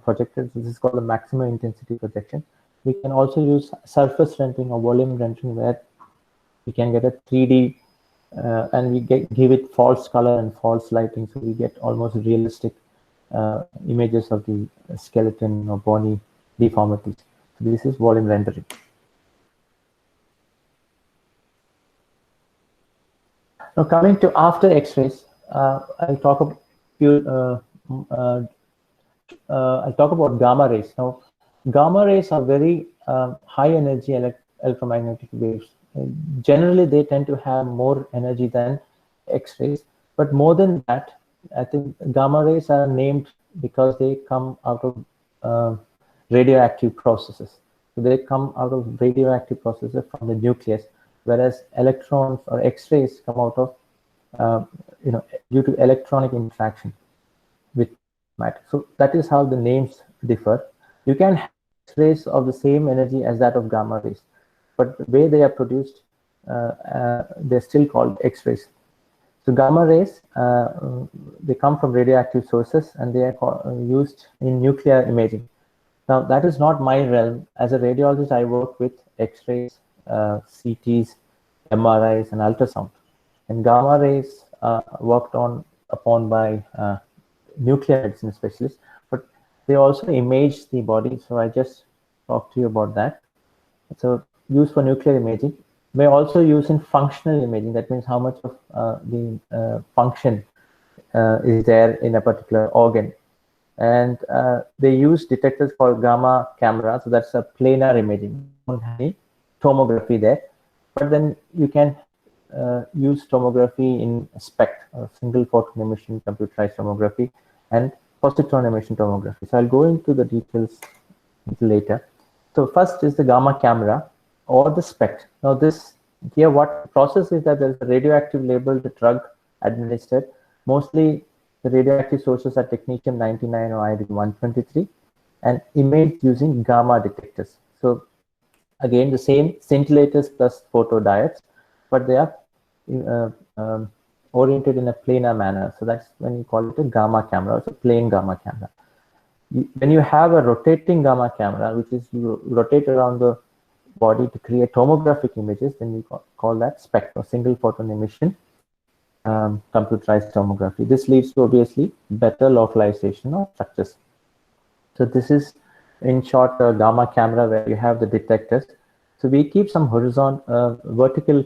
S1: projected. So this is called a maximum intensity projection. We can also use surface rendering or volume rendering where we can get a 3D and we give it false color and false lighting. So we get almost realistic images of the skeleton or bony deformities. So this is volume rendering. Now coming to after X-rays, I'll talk about gamma rays. Now, gamma rays are very high energy electromagnetic waves. Generally, they tend to have more energy than X-rays, but more than that, I think gamma rays are named because they come out of radioactive processes. So they come out of radioactive processes from the nucleus, whereas electrons or X-rays come out of, due to electronic interaction with matter. So that is how the names differ. You can have X-rays of the same energy as that of gamma rays, but the way they are produced, they're still called X-rays. So gamma rays, they come from radioactive sources and they are used in nuclear imaging. Now, that is not my realm. As a radiologist, I work with X-rays, CTs, MRIs, and ultrasound. And gamma rays worked upon by nuclear medicine specialists, but they also image the body. So I just talked to you about that. So used for nuclear imaging, may also use in functional imaging. That means how much of the function is there in a particular organ. And they use detectors called gamma camera. So that's a planar imaging. Don't have any tomography there, but then you can use tomography in SPECT, single photon emission computerized tomography, and positron emission tomography. So I'll go into the details a little later. So first is the gamma camera or the SPECT. Now this here, what process is that there's a radioactive labeled drug administered. Mostly the radioactive sources are technetium-99 or iodine-123 and imaged using gamma detectors. So again, the same scintillators plus photodiodes, but they are oriented in a planar manner. So that's when you call it a gamma camera, it's a plain gamma camera. When you have a rotating gamma camera, which is you rotate around the body to create tomographic images, then you call that SPECT, or single photon emission computerized tomography. This leads to obviously better localization of structures. So this is in short a gamma camera where you have the detectors. So we keep some vertical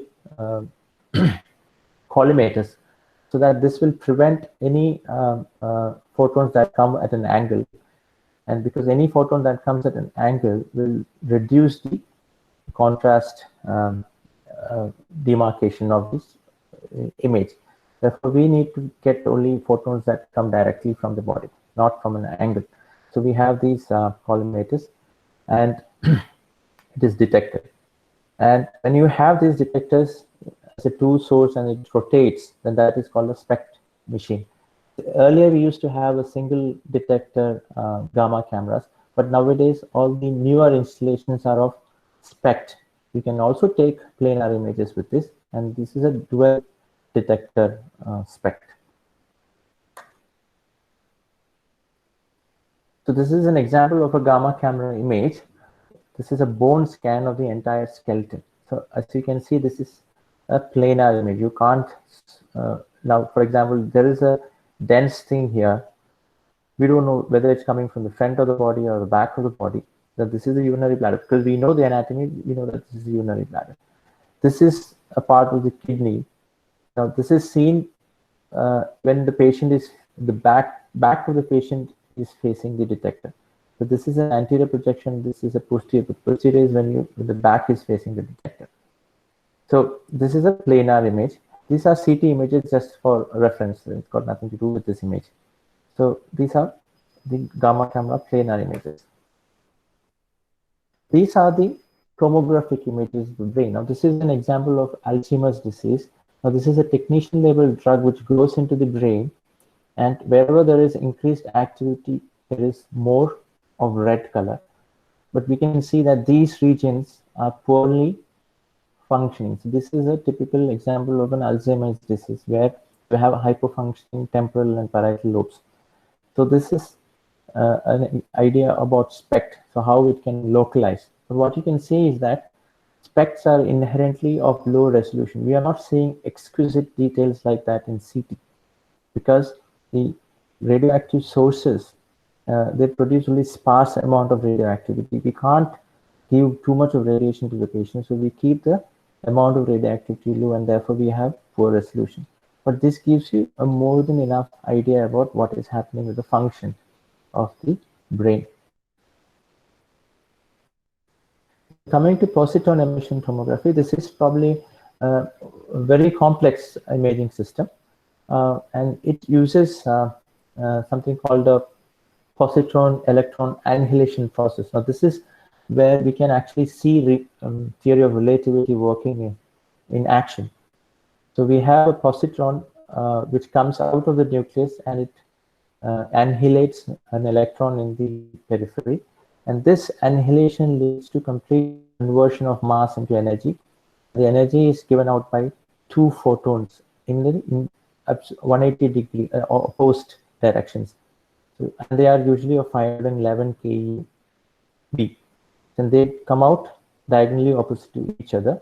S1: collimators so that this will prevent any photons that come at an angle. And because any photon that comes at an angle will reduce the contrast demarcation of this image. Therefore, we need to get only photons that come directly from the body, not from an angle. So we have these collimators, and it is detected. And when you have these detectors as a two source and it rotates, then that is called a SPECT machine. Earlier, we used to have a single detector gamma cameras, but nowadays all the newer installations are of SPECT. You can also take planar images with this, and this is a dual detector SPECT. So this is an example of a gamma camera image. This is a bone scan of the entire skeleton. So as you can see, this is a planar image. You can't, now for example, there is a dense thing here. We don't know whether it's coming from the front of the body or the back of the body. That this is the urinary bladder, because we know the anatomy, we know that this is the urinary bladder. This is a part of the kidney. Now this is seen when the patient is, the back of the patient is facing the detector. So this is an anterior projection, this is a posterior. The posterior is when the back is facing the detector. So this is a planar image. These are CT images just for reference. It's got nothing to do with this image. So these are the gamma camera planar images. These are the tomographic images of the brain. Now this is an example of Alzheimer's disease. Now this is a technetium labeled drug which goes into the brain, and wherever there is increased activity, there is more of red color. But we can see that these regions are poorly functioning. So this is a typical example of an Alzheimer's disease where you have hypofunctioning temporal and parietal lobes. So this is an idea about SPECT, so how it can localize. But what you can see is that SPECTs are inherently of low resolution. We are not seeing exquisite details like that in CT because the radioactive sources, they produce only sparse amount of radioactivity. We can't give too much of radiation to the patient, so we keep the amount of radioactivity low, and therefore we have poor resolution. But this gives you a more than enough idea about what is happening with the function of the brain. Coming to positron emission tomography, this is probably a very complex imaging system, and it uses something called a positron electron annihilation process. Now this is where we can actually see theory of relativity working in action. So we have a positron which comes out of the nucleus, and it annihilates an electron in the periphery. And this annihilation leads to complete conversion of mass into energy. The energy is given out by 2 photons in 180 degree or opposed directions. So, and they are usually of 511 keV. And they come out diagonally opposite to each other.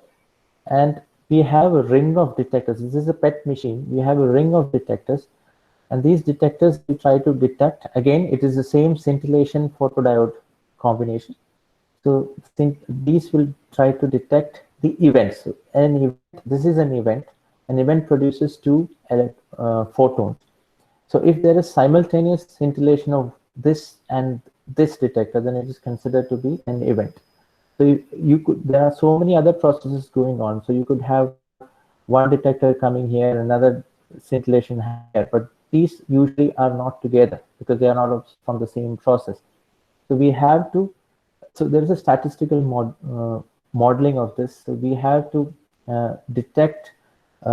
S1: And we have a ring of detectors. This is a PET machine. We have a ring of detectors. And these detectors we try to detect. Again, it is the same scintillation photodiode combination. So these will try to detect the events. So this is an event. An event produces 2 photons. So if there is simultaneous scintillation of this and this detector, then it is considered to be an event. So there are so many other processes going on. So you could have one detector coming here, another scintillation here, but these usually are not together because they are not from the same process. So we have to, so there is a statistical modeling of this. So we have to detect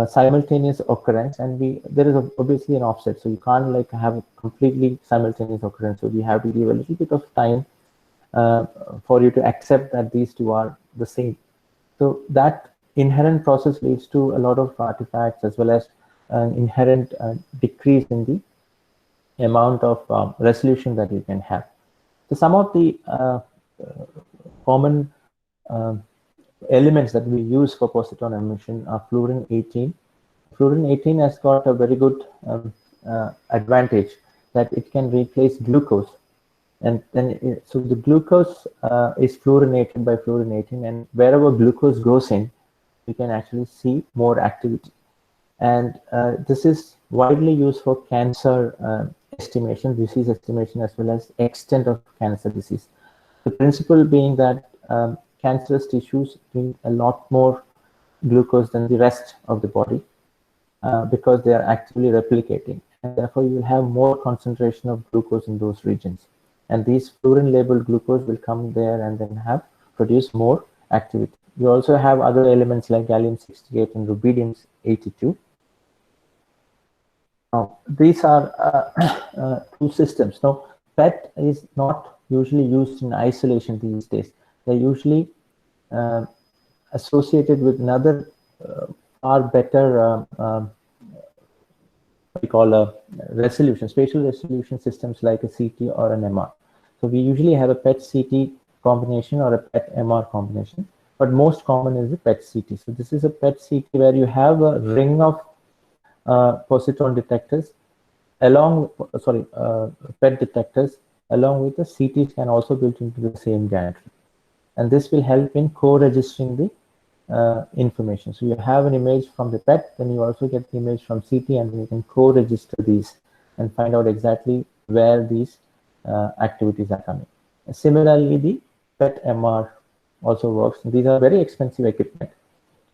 S1: simultaneous occurrence, and there is obviously an offset. So you can't like have a completely simultaneous occurrence. So we have to give a little bit of time for you to accept that these two are the same. So that inherent process leads to a lot of artifacts, as well as an inherent decrease in the amount of resolution that you can have. So some of the common elements that we use for positron emission are fluorine 18. Fluorine 18 has got a very good advantage that it can replace glucose. And then, so the glucose is fluorinated by fluorine 18, and wherever glucose goes in, you can actually see more activity. And this is widely used for cancer estimation, disease estimation, as well as extent of cancer disease. The principle being that cancerous tissues need a lot more glucose than the rest of the body because they are actively replicating. And therefore, you will have more concentration of glucose in those regions. And these fluorine labeled glucose will come there and then produce more activity. You also have other elements like gallium-68 and rubidium-82. Now, these are 2 systems. Now, PET is not usually used in isolation these days. They're usually associated with another far better what we call a resolution, spatial resolution systems like a CT or an MR. So we usually have a PET-CT combination or a PET-MR combination, but most common is the PET-CT. So this is a PET-CT where you have a ring of positron detectors PET detectors along with the CT scan also built into the same gantry. And this will help in co-registering the information. So you have an image from the PET, then you also get the image from CT, and you can co-register these and find out exactly where these activities are coming. Similarly, the PET-MR also works. These are very expensive equipment.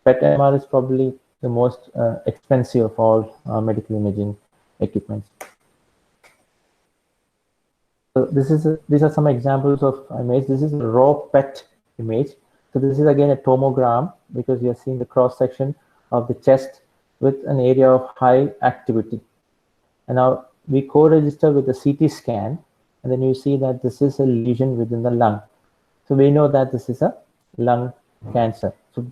S1: PET-MR is probably the most expensive of all medical imaging equipments. So these are some examples of image. This is a raw PET image. So this is again a tomogram because you are seeing the cross section of the chest with an area of high activity. And now we co-register with the CT scan, and then you see that this is a lesion within the lung. So we know that this is a lung cancer. So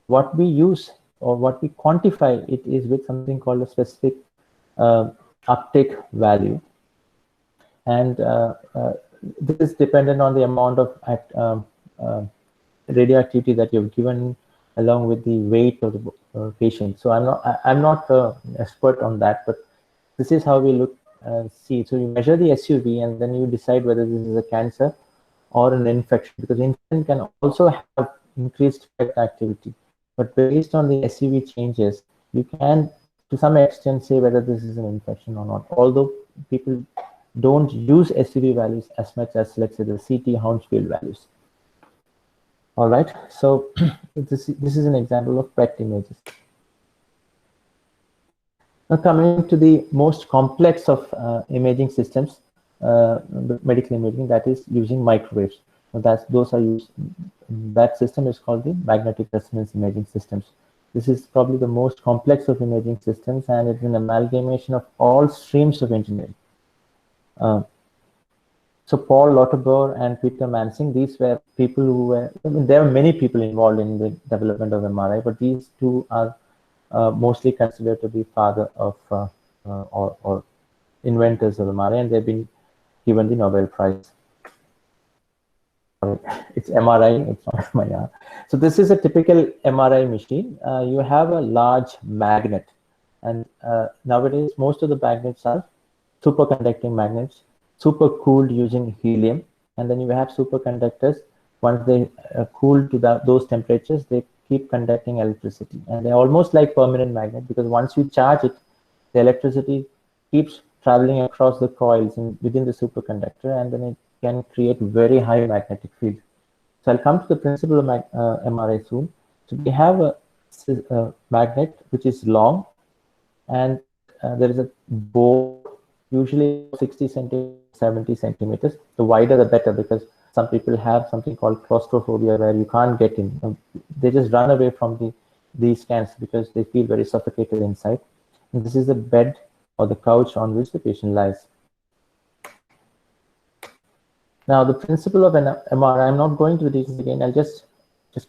S1: what we use or what we quantify it is with something called a specific uptake value. And this is dependent on the amount of radioactivity that you've given along with the weight of the patient. So I'm not an expert on that, but this is how we look see. So you measure the SUV and then you decide whether this is a cancer or an infection, because infection can also have increased PET activity. But based on the SUV changes, you can to some extent say whether this is an infection or not, although people don't use SUV values as much as, let's say, the CT Hounsfield values. All right, so this is an example of PET images. Now coming to the most complex of imaging systems, medical imaging, that is using microwaves. Those are used. That system is called the magnetic resonance imaging systems. This is probably the most complex of imaging systems, and it's an amalgamation of all streams of engineering. So Paul Lauterbur and Peter Mansing, these were people who were, I mean, there are many people involved in the development of MRI, but these two are mostly considered to be father of or inventors of MRI, and they've been given the Nobel Prize. It's MRI, it's not MRI. So this is a typical MRI machine. You have a large magnet, and nowadays most of the magnets are superconducting magnets, super cooled using helium, and then you have superconductors. Once they cool to those temperatures, they keep conducting electricity, and they're almost like permanent magnet, because once you charge it, the electricity keeps traveling across the coils within the superconductor, and then it can create very high magnetic field. So I'll come to the principle of MRI soon. So we have a magnet which is long, and there is a bore, usually 60 centimeters, 70 centimeters. The wider the better, because some people have something called claustrophobia, where you can't get in. They just run away from these scans because they feel very suffocated inside. And this is the bed or the couch on which the patient lies. Now, the principle of an MRI, I'm not going to the details again, I'll just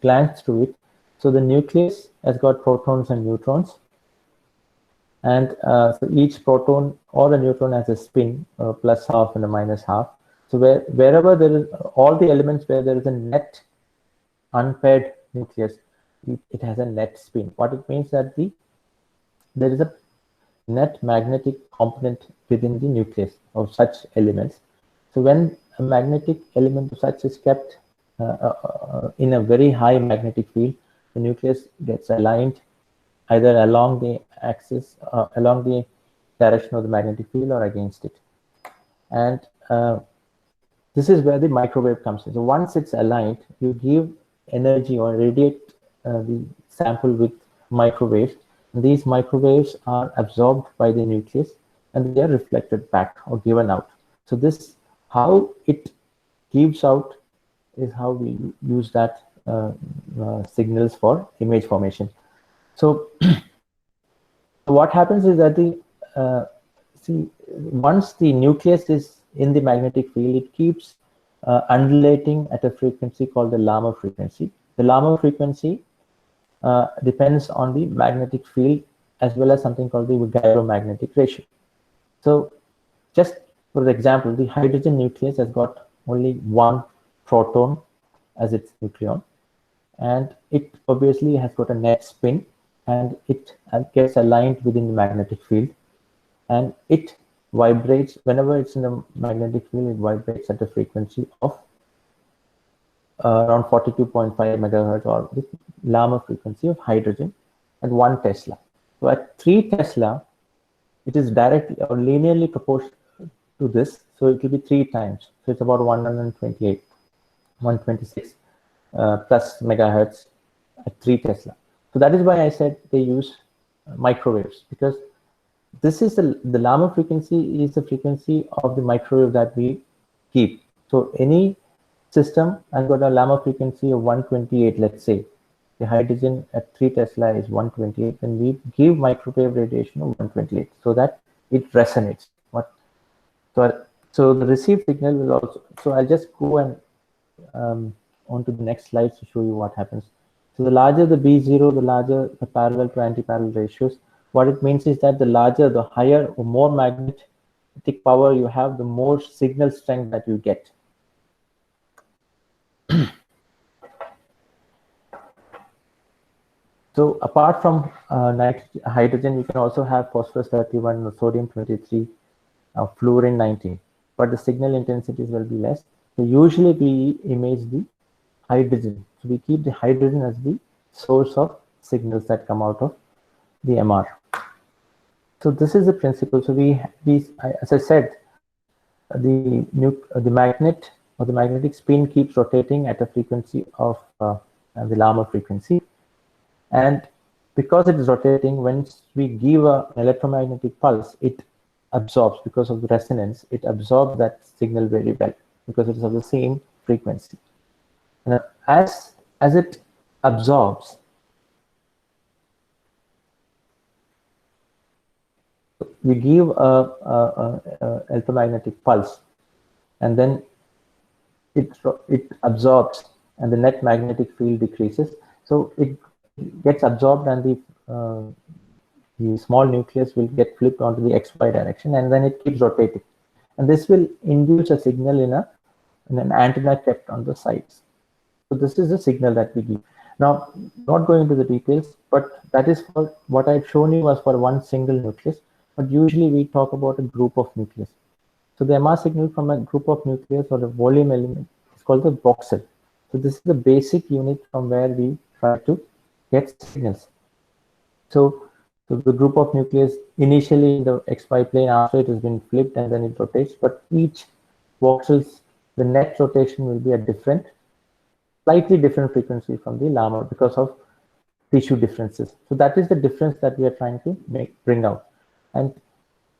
S1: glance through it. So the nucleus has got protons and neutrons. And so each proton or a neutron has a spin, plus half and a minus half. So wherever there is, all the elements where there is a net unpaired nucleus, it has a net spin. What it means that there is a net magnetic component within the nucleus of such elements. So when a magnetic element of such is kept in a very high magnetic field, the nucleus gets aligned either along the axis, along the direction of the magnetic field, or against it. And this is where the microwave comes in. So once it's aligned, you give energy or radiate the sample with microwaves. And these microwaves are absorbed by the nucleus, and they are reflected back or given out. So this, how it gives out, is how we use that signals for image formation. So what happens is that once the nucleus is in the magnetic field, it keeps undulating at a frequency called the Larmor frequency. The Larmor frequency depends on the magnetic field as well as something called the gyromagnetic ratio. So just for example, the hydrogen nucleus has got only one proton as its nucleon, and it obviously has got a net spin, and it gets aligned within the magnetic field, and it vibrates whenever it's in the magnetic field. It vibrates at a frequency of around 42.5 megahertz, or the Larmor frequency of hydrogen, at 1 Tesla. So at 3 Tesla, it is directly or linearly proportional to this, so it will be 3 times. So it's about 126 plus megahertz at 3 Tesla. So that is why I said they use microwaves, because this is the Larmor frequency is the frequency of the microwave that we keep. So any system has got a Larmor frequency of 128, let's say. The hydrogen at 3 Tesla is 128, and we give microwave radiation of 128 so that it resonates. So the received signal will also, so I'll just go and on to the next slide to show you what happens. So the larger the B0, the larger the parallel to anti-parallel ratios. What it means is that the larger, the higher or more magnetic power you have, the more signal strength that you get. So apart from hydrogen, you can also have phosphorus 31, sodium 23, fluorine 19, but the signal intensities will be less. So usually we image the hydrogen. So we keep the hydrogen as the source of signals that come out of the MR. So this is the principle. So we as I said, the magnet or the magnetic spin keeps rotating at a frequency of the Larmor frequency. And because it is rotating, once we give an electromagnetic pulse, it absorbs, because of the resonance, it absorbs that signal very well, because it is of the same frequency. As it absorbs, we give a electromagnetic pulse, and then it absorbs, and the net magnetic field decreases. So it gets absorbed, and the small nucleus will get flipped onto the XY direction, and then it keeps rotating. And this will induce a signal in an antenna kept on the sides. So this is the signal that we give. Now, not going into the details, but that is for what I've shown you was for one single nucleus. But usually we talk about a group of nucleus. So the MR signal from a group of nucleus or a volume element is called the voxel. So this is the basic unit from where we try to get signals. So the group of nucleus initially in the XY plane, after it has been flipped and then it rotates, but each voxels, the net rotation will be a slightly different frequency from the Lama because of tissue differences. So that is the difference that we are trying to bring out. And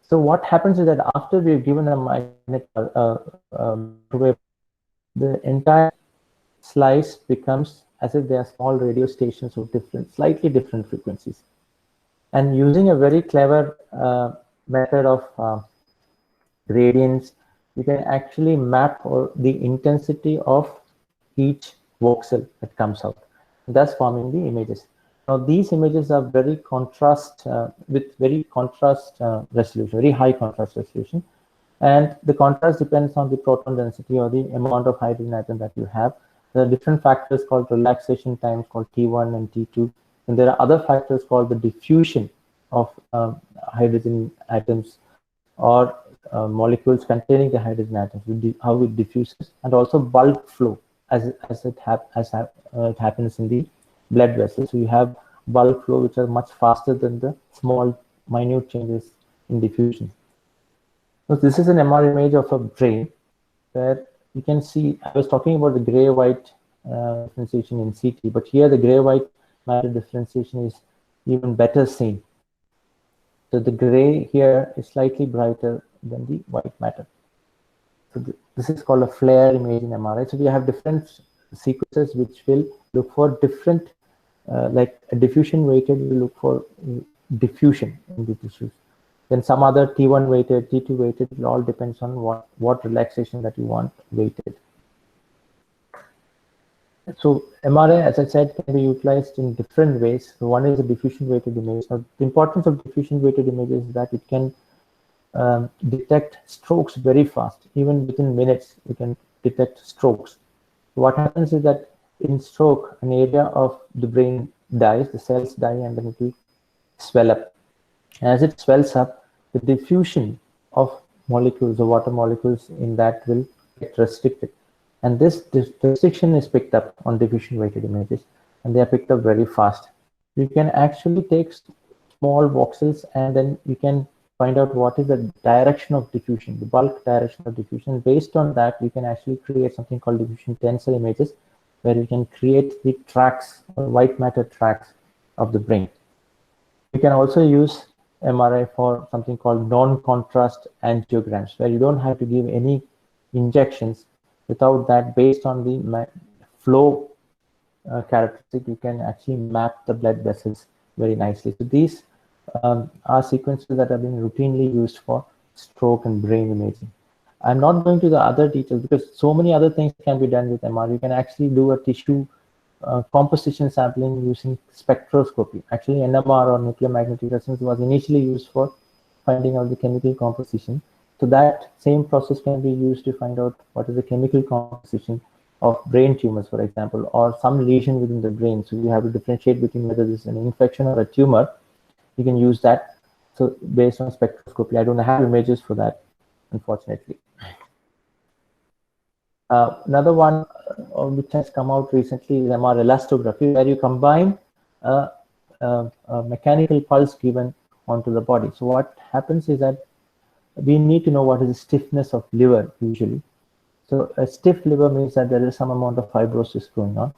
S1: so what happens is that after we've given a magnetic wave, the entire slice becomes as if they are small radio stations of slightly different frequencies. And using a very clever method of gradients, you can actually map the intensity of each voxel that comes out, thus forming the images. Now these images are very with very contrast resolution, very high contrast resolution, and the contrast depends on the proton density or the amount of hydrogen atom that you have. There are different factors called relaxation times called T1 and T2, and there are other factors called the diffusion of hydrogen atoms or molecules containing the hydrogen atoms, how it diffuses, and also bulk flow as it happens in the blood vessels. So you have bulk flow which are much faster than the small minute changes in diffusion. So this is an MR image of a brain where you can see, I was talking about the gray-white differentiation in CT, but here the gray-white matter differentiation is even better seen. So the gray here is slightly brighter than the white matter. So this is called a flare image in MRI. So we have different sequences which will look for different, like a diffusion weighted, we look for diffusion in the tissues. Then some other T1 weighted, T2 weighted, it all depends on what relaxation that you want weighted. So MRI, as I said, can be utilized in different ways. So one is a diffusion weighted image. Now, the importance of diffusion weighted images is that it can detect strokes very fast. Even within minutes, you can detect strokes. So what happens is that in stroke, an area of the brain dies, the cells die, and then it will swell up. As it swells up, the diffusion of molecules, the water molecules in that will get restricted. And this restriction is picked up on diffusion weighted images, and they are picked up very fast. You can actually take small voxels, and then you can find out what is the direction of diffusion, the bulk direction of diffusion. Based on that, you can actually create something called diffusion tensor images, where you can create the tracks or white matter tracks of the brain. You can also use MRI for something called non-contrast angiograms, where you don't have to give any injections. Without that, based on the flow characteristic, you can actually map the blood vessels very nicely. So these are sequences that have been routinely used for stroke and brain imaging. I'm not going to the other details because so many other things can be done with MR. You can actually do a tissue composition sampling using spectroscopy. Actually, NMR or nuclear magnetic resonance was initially used for finding out the chemical composition. So that same process can be used to find out what is the chemical composition of brain tumors, for example, or some lesion within the brain. So you have to differentiate between whether this is an infection or a tumor. You can use that. So based on spectroscopy, I don't have images for that, unfortunately. Another one which has come out recently is MR elastography, where you combine a mechanical pulse given onto the body. So what happens is that we need to know what is the stiffness of liver usually. So a stiff liver means that there is some amount of fibrosis going on.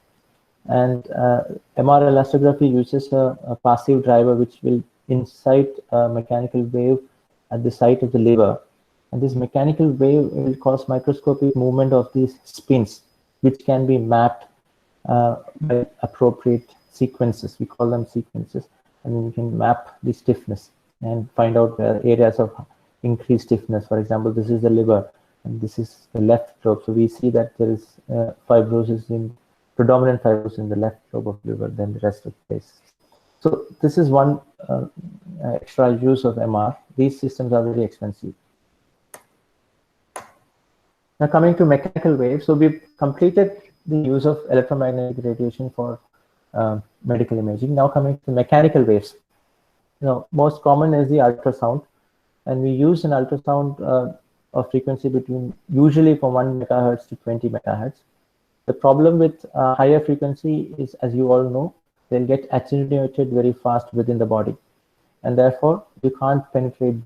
S1: And MR elastography uses a passive driver which will incite a mechanical wave at the site of the liver. And this mechanical wave will cause microscopic movement of these spins, which can be mapped by appropriate sequences. We call them sequences, and then you can map the stiffness and find out where areas of increased stiffness. For example, this is the liver, and this is the left lobe. So we see that there is predominant fibrosis in the left lobe of liver than the rest of the face. So this is one extra use of MR. These systems are very expensive. Now coming to mechanical waves, so we've completed the use of electromagnetic radiation for medical imaging. Now coming to mechanical waves. Most common is the ultrasound, and we use an ultrasound of frequency between usually from 1 megahertz to 20 megahertz. The problem with higher frequency is, as you all know, they'll get attenuated very fast within the body, and therefore you can't penetrate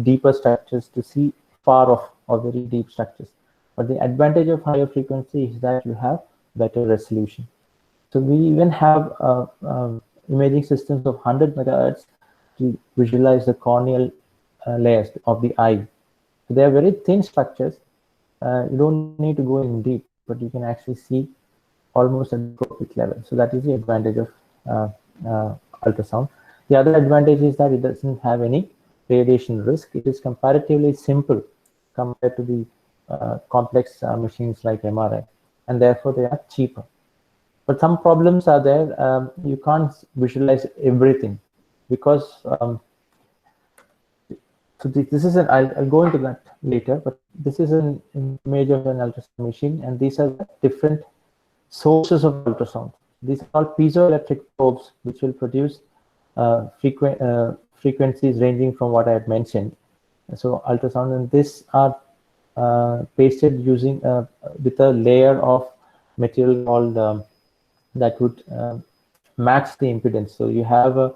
S1: deeper structures to see far off or very deep structures. But the advantage of higher frequency is that you have better resolution. So we even have imaging systems of 100 megahertz to visualize the corneal layers of the eye. So they are very thin structures. You don't need to go in deep, but you can actually see almost at the tropic level. So that is the advantage of ultrasound. The other advantage is that it doesn't have any radiation risk. It is comparatively simple compared to the complex machines like MRI, and therefore they are cheaper. But some problems are there. You can't visualize everything because this is I'll go into that later, but this is an image of an ultrasound machine, and these are different sources of ultrasound. These are called piezoelectric probes, which will produce frequencies ranging from what I had mentioned. So ultrasound, and these are pasted using with a layer of material called that would match the impedance. So you have a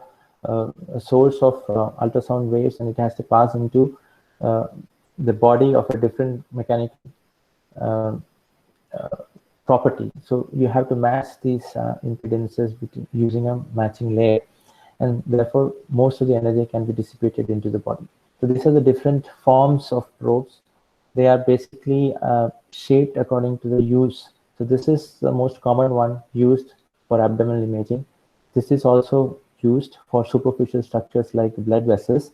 S1: source of ultrasound waves, and it has to pass into the body of a different mechanical property. So you have to match these impedances using a matching layer, and therefore most of the energy can be dissipated into the body. So these are the different forms of probes. They are basically shaped according to the use. So this is the most common one used for abdominal imaging. This is also used for superficial structures like blood vessels.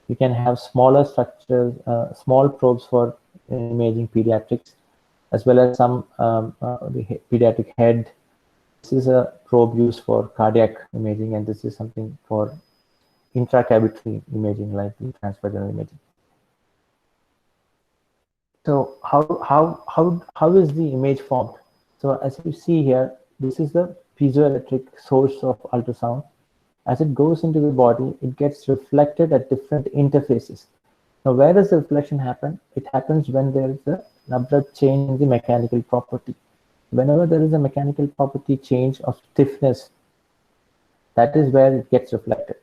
S1: You can have smaller structures, small probes for imaging pediatrics, as well as some the pediatric head. This is a probe used for cardiac imaging, and this is something for intracavitary imaging like the transvaginal imaging. So how is the image formed? So as you see here, this is the piezoelectric source of ultrasound. As it goes into the body, it gets reflected at different interfaces. Now, where does the reflection happen? It happens when there is an abrupt change in the mechanical property. Whenever there is a mechanical property change of stiffness, that is where it gets reflected.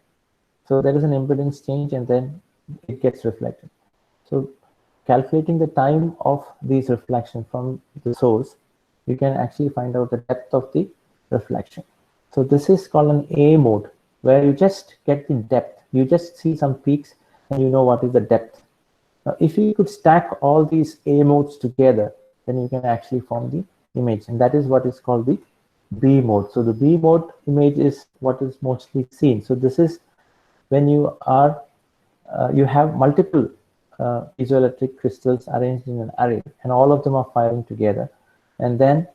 S1: So there is an impedance change, and then it gets reflected. So calculating the time of these reflections from the source, you can actually find out the depth of the reflection. So this is called an A mode, where you just get the depth. You just see some peaks and you know what is the depth. Now, if you could stack all these A modes together, then you can actually form the image, and that is what is called the B mode. So the B mode image is what is mostly seen. So this is when you are you have multiple piezoelectric crystals arranged in an array, and all of them are firing together, and then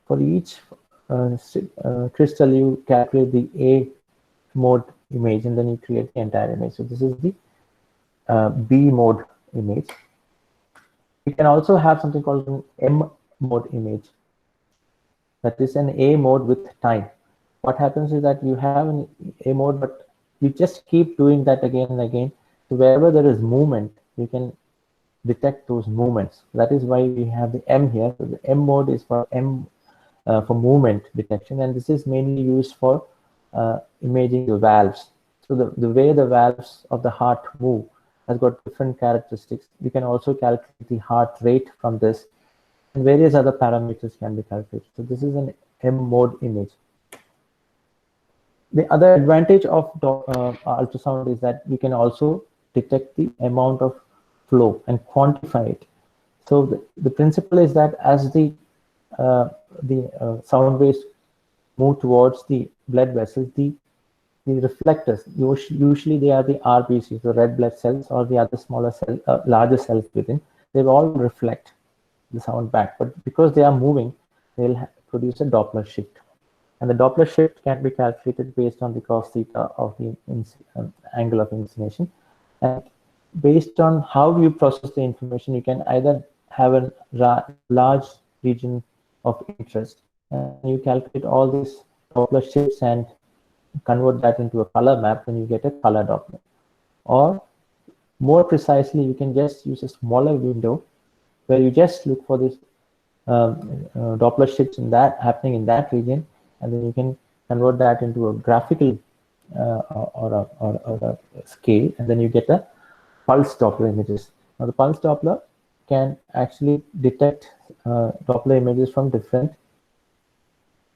S1: for each crystal you calculate the A mode image, and then you create the entire image. So this is the B mode image. You can also have something called an M mode image. That is an A mode with time. What happens is that you have an A mode, but you just keep doing that again and again. So wherever there is movement, you can detect those movements. That is why we have the M here. So the M mode is for for movement detection, and this is mainly used for imaging the valves. So the way the valves of the heart move has got different characteristics. You can also calculate the heart rate from this, and various other parameters can be calculated. So this is an M mode image. The other advantage of ultrasound is that you can also detect the amount of flow and quantify it. So the principle is that as the the sound waves move towards the blood vessels, the reflectors, usually they are the RBCs, the red blood cells, or the other smaller cell, larger cells within, they will all reflect the sound back. But because they are moving, they'll produce a Doppler shift. And the Doppler shift can be calculated based on the cos theta of the angle of inclination. And based on how you process the information, you can either have a large region of interest, and you calculate all these Doppler shifts and convert that into a color map, and you get a color Doppler. Or more precisely, you can just use a smaller window where you just look for this Doppler shifts in that happening in that region, and then you can convert that into a graphical or a scale, and then you get a pulse Doppler images. Now the pulse Doppler can actually detect Doppler images from different.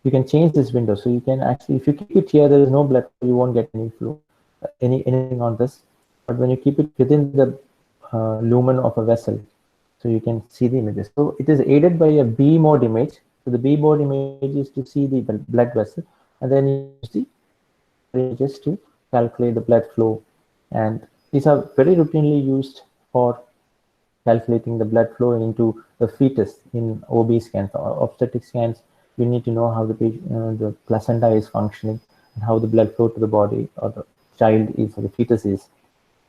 S1: You can change this window, so you can actually, if you keep it here, there is no blood flow, you won't get any flow, anything on this. But when you keep it within the lumen of a vessel, so you can see the images. So it is aided by a B mode image. So the B mode image is to see the blood vessel, and then you use the images to calculate the blood flow. And these are very routinely used for calculating the blood flow into the fetus in OB scans or obstetric scans. You need to know how the placenta is functioning and how the blood flow to the body or the child is or the fetus is.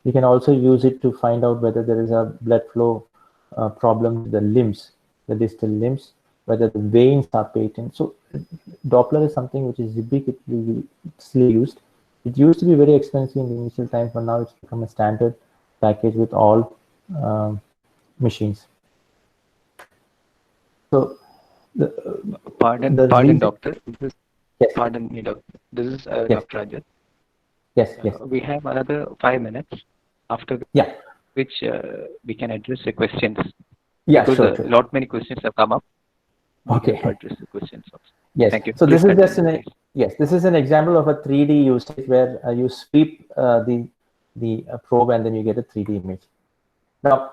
S1: You can also use it to find out whether there is a blood flow problem with the limbs, the distal limbs, whether the veins are patent. So Doppler is something which is ubiquitously used. It used to be very expensive in the initial time, but now it's become a standard package with all machines. So
S2: Pardon, doctor.
S1: Yes.
S2: Pardon me, doctor. This is
S1: Yes.
S2: Dr. Rajat.
S1: Yes, yes.
S2: We have another 5 minutes, after which we can address the questions.
S1: Yeah,
S2: because
S1: sure.
S2: a lot many questions have come up.
S1: Okay.
S2: To address the questions also.
S1: Yes.
S2: Thank you.
S1: So
S2: Please
S1: this is just
S2: continue,
S1: this is an example of a 3D usage where you sweep the probe and then you get a 3D image. Now,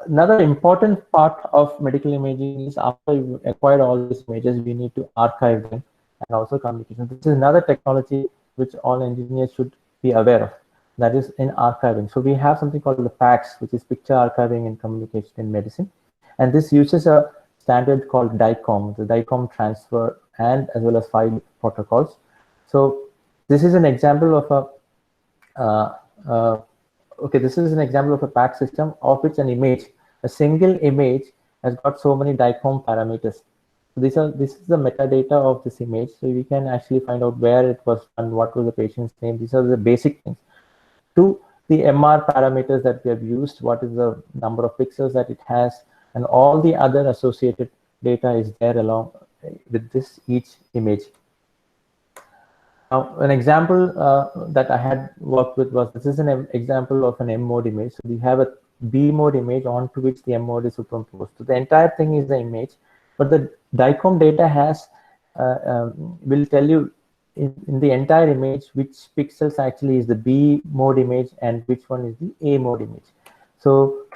S1: another important part of medical imaging is after you acquired all these images, we need to archive them and also communication. This is another technology which all engineers should be aware of. That is in archiving. So we have something called the PACS, which is picture archiving and communication in medicine. And this uses a standard called DICOM, the DICOM transfer, and as well as file protocols. So this is an example of this is an example of a PACS system of which an image, a single image, has got so many DICOM parameters. So this is the metadata of this image. So we can actually find out where it was done, what was the patient's name. These are the basic things. To the MR parameters that we have used, what is the number of pixels that it has, and all the other associated data is there along with this each image. Now, an example that I had worked with was, this is an example of an M mode image. So we have a B mode image onto which the M mode is superimposed. So the entire thing is the image, but the DICOM data has will tell you in the entire image which pixels actually is the B mode image and which one is the A mode image. So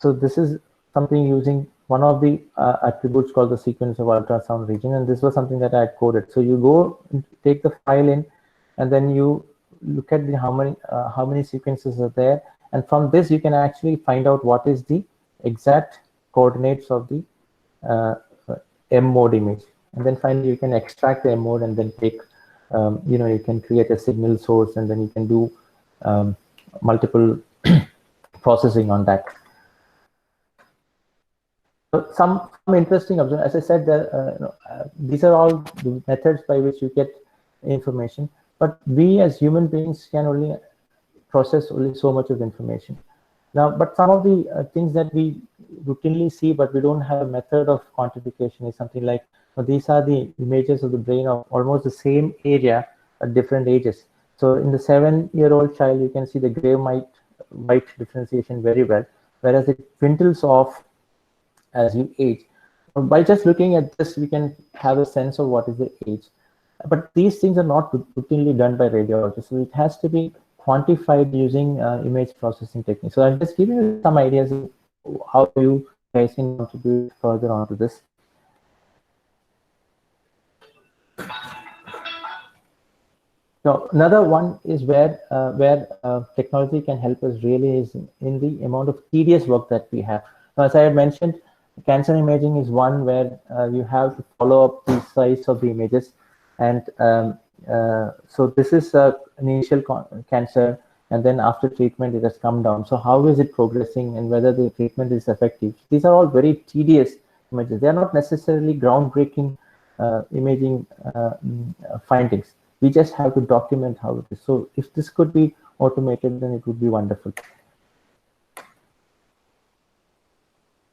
S1: this is something using one of the attributes called the sequence of ultrasound region, and this was something that I had coded. So you go take the file in, and then you look at how many sequences are there, and from this you can actually find out what is the exact coordinates of the M mode image, and then finally you can extract the M mode and then take you can create a signal source, and then you can do multiple processing on that. So some interesting observations. As I said, these are all the methods by which you get information, but we as human beings can only process only so much of information. Now, but some of the things that we routinely see, but we don't have a method of quantification, is something like, these are the images of the brain of almost the same area at different ages. So in the 7-year-old child, you can see the gray white differentiation very well, whereas it dwindles off as you age. By just looking at this, we can have a sense of what is the age. But these things are not routinely done by radiologists, so it has to be quantified using image processing techniques. So I'm just giving you some ideas of how you guys can contribute further onto this. So another one is where technology can help us really is in the amount of tedious work that we have. Now, as I had mentioned, cancer imaging is one where you have to follow up the size of the images, and so this is an initial cancer, and then after treatment it has come down. So how is it progressing, and whether the treatment is effective? These are all very tedious images. They are not necessarily groundbreaking imaging findings. We just have to document how it is. So if this could be automated, then it would be wonderful.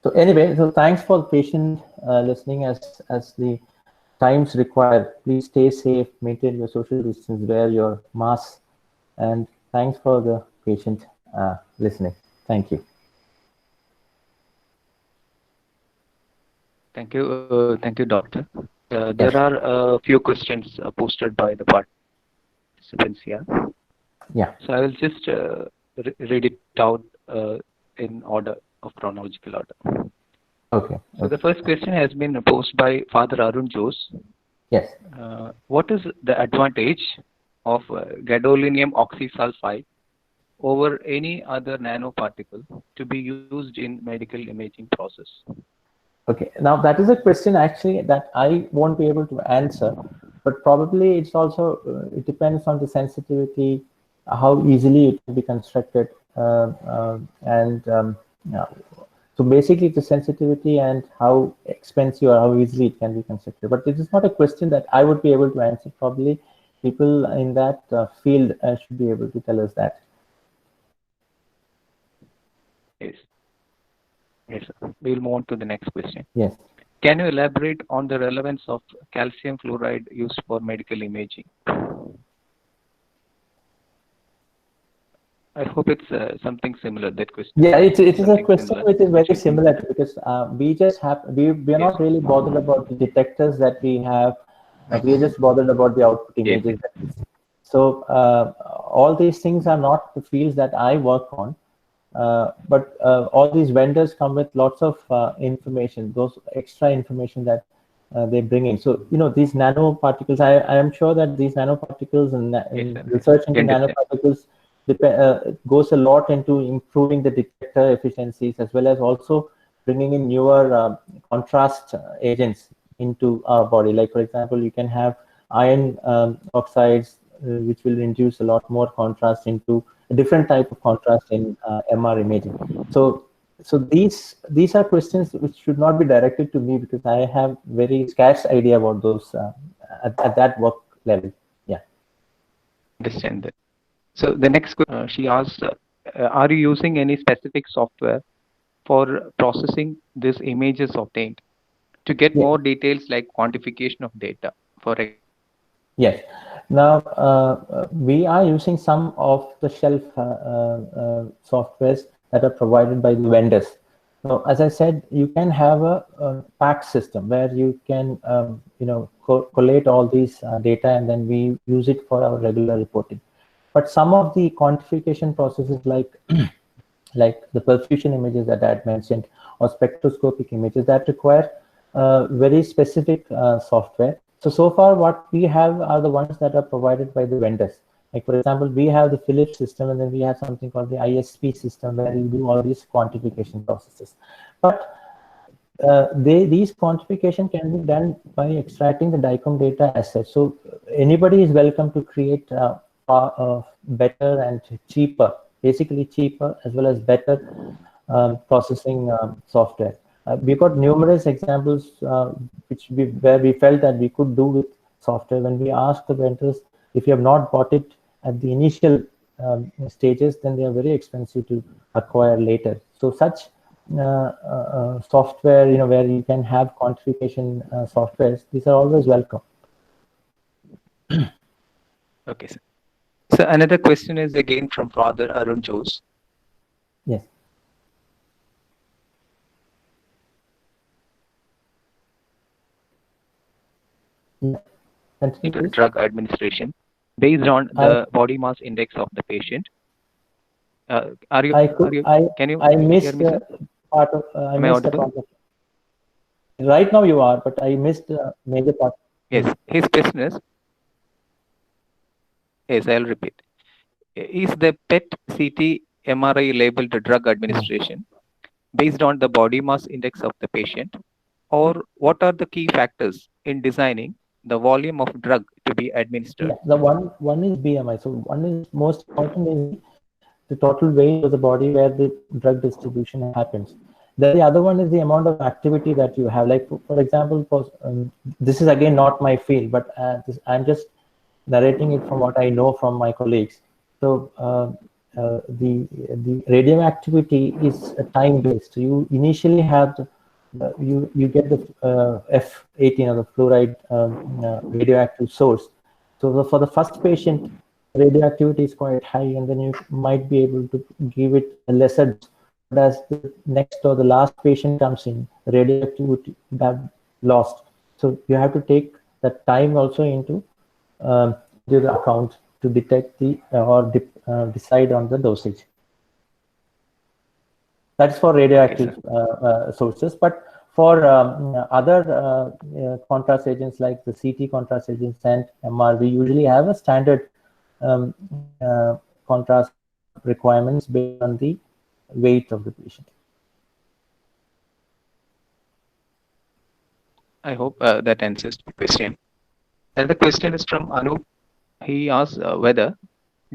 S1: So anyway, so thanks for patient listening as the times require. Please stay safe, maintain your social distance, wear your mask, and thanks for the patient listening. Thank you.
S2: Thank you, Doctor.
S1: Yes.
S2: There are a few questions posted by the participants here.
S1: Yeah.
S2: So I will just read it out in order of chronological order.
S1: Okay.
S2: So the first question has been posed by Father Arun Jose.
S1: Yes.
S2: What is the advantage of gadolinium oxysulfide over any other nanoparticle to be used in medical imaging process?
S1: Okay, now that is a question actually that I won't be able to answer, but probably it's also, it depends on the sensitivity, how easily it can be constructed, yeah. So basically the sensitivity and how expensive or how easily it can be constructed. But it is not a question that I would be able to answer. Probably people in that field should be able to tell us that.
S2: Yes. Yes, sir. We'll move on to the next question.
S1: Yes.
S2: Can you elaborate on the relevance of calcium fluoride used for medical imaging? I hope it's something similar, that question.
S1: Yeah, it is a
S2: Something
S1: question
S2: similar.
S1: which is very similar because we just have, we are
S2: Yes.
S1: not really bothered about the detectors that we have. We are just bothered about the output images.
S2: Yes.
S1: So all these things are not the fields that I work on. But all these vendors come with lots of information, those extra information that they bring in. So, you know, these nanoparticles, I am sure that these nanoparticles and
S2: Yes,
S1: research into
S2: understand.
S1: nanoparticles goes a lot into improving the detector efficiencies, as well as also bringing in newer contrast agents into our body. Like, for example, you can have iron oxides, which will induce a lot more contrast into a different type of contrast in MR imaging. So these are questions which should not be directed to me because I have very scarce idea about those at that work level. Yeah.
S2: Understand that. So the next question she asks, are you using any specific software for processing these images obtained to get more details like quantification of data?
S1: Yes. Now we are using some of the shelf softwares that are provided by the vendors. So as I said, you can have a pack system where you can you know, collate all these data, and then we use it for our regular reporting. But some of the quantification processes like the perfusion images that I had mentioned, or spectroscopic images, that require very specific software. So far what we have are the ones that are provided by the vendors. Like, for example, we have the Philips system, and then we have something called the ISP system where you do all these quantification processes. But these quantification can be done by extracting the DICOM data as such. So anybody is welcome to create better and cheaper, basically cheaper as well as better processing software. We've got numerous examples where we felt that we could do with software. When we ask the vendors, if you have not bought it at the initial stages, then they are very expensive to acquire later. So such software, you know, where you can have quantification softwares, these are always welcome.
S2: Okay, sir. So another question is again from Father Arun Jose.
S1: Yes.
S2: Into drug administration based on the body mass index of the patient. I
S1: missed part of I missed the part of, right now you are, but I missed the major part.
S2: Yes, his question is Yes, I'll repeat. Is the PET-CT MRI labeled drug administration based on the body mass index of the patient, or what are the key factors in designing the volume of drug to be administered?
S1: Yeah, the one is BMI. So one is most important is the total weight of the body where the drug distribution happens. Then the other one is the amount of activity that you have. Like for example, this is again not my field, but I'm just narrating it from what I know from my colleagues. So the radioactivity is time based. You initially have you get the F18 or the fluoride radioactive source. So for the first patient, radioactivity is quite high, and then you might be able to give it a lesser dose. But as the next or the last patient comes in, radioactivity got lost. So you have to take that time also into the account to detect the decide on the dosage. That's for radioactive sources. But for other contrast agents like the CT contrast agents and MR, we usually have a standard contrast requirements based on the weight of the patient.
S2: I hope that answers the question. Another question is from Anup. He asks whether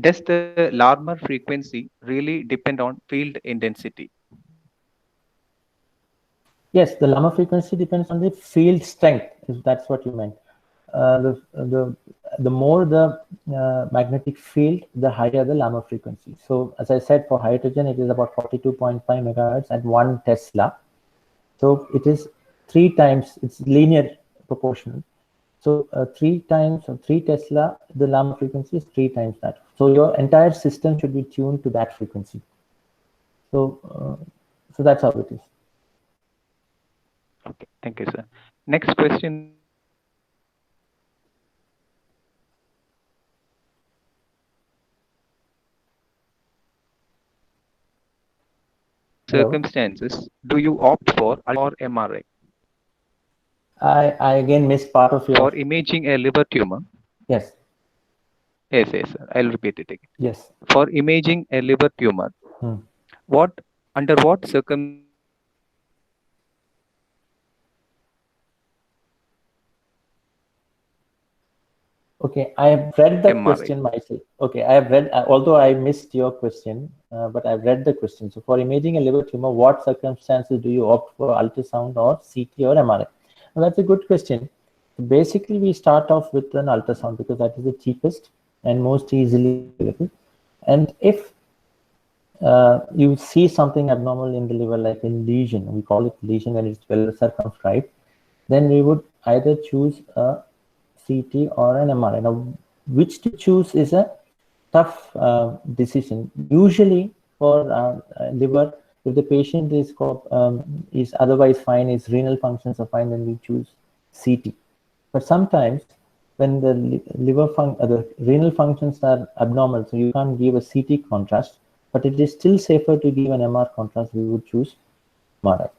S2: does the Larmor frequency really depend on field intensity?
S1: Yes, the Larmor frequency depends on the field strength, if that's what you meant. The more the magnetic field, the higher the Larmor frequency. So as I said, for hydrogen, it is about 42.5 megahertz at 1 Tesla. So it is 3 times, it's linear proportional. So 3 times or 3 Tesla, the Larmor frequency is 3 times that. So your entire system should be tuned to that frequency. So so that's how it is.
S2: Okay, thank you, sir. Next question. Circumstances, do you opt for or MRI?
S1: I again missed part of your.
S2: For imaging a liver tumor.
S1: Yes.
S2: Yes, sir. I'll repeat it again.
S1: Yes.
S2: For imaging a liver tumor, under what circumstances?
S1: Okay, I have read the
S2: MRI.
S1: question myself. Okay, I have read, although I missed your question, but I've read the question. So for imaging a liver tumor, what circumstances do you opt for, ultrasound or CT or MRI? Well, that's a good question. Basically, we start off with an ultrasound because that is the cheapest and most easily available. And if you see something abnormal in the liver, like a lesion, we call it lesion when it's well circumscribed, then we would either choose a CT or an MRI. Now, which to choose is a tough decision. Usually for liver, if the patient is otherwise fine, his renal functions are fine, then we choose CT. But sometimes when the the renal functions are abnormal, so you can't give a CT contrast, but it is still safer to give an MR contrast, we would choose MRI.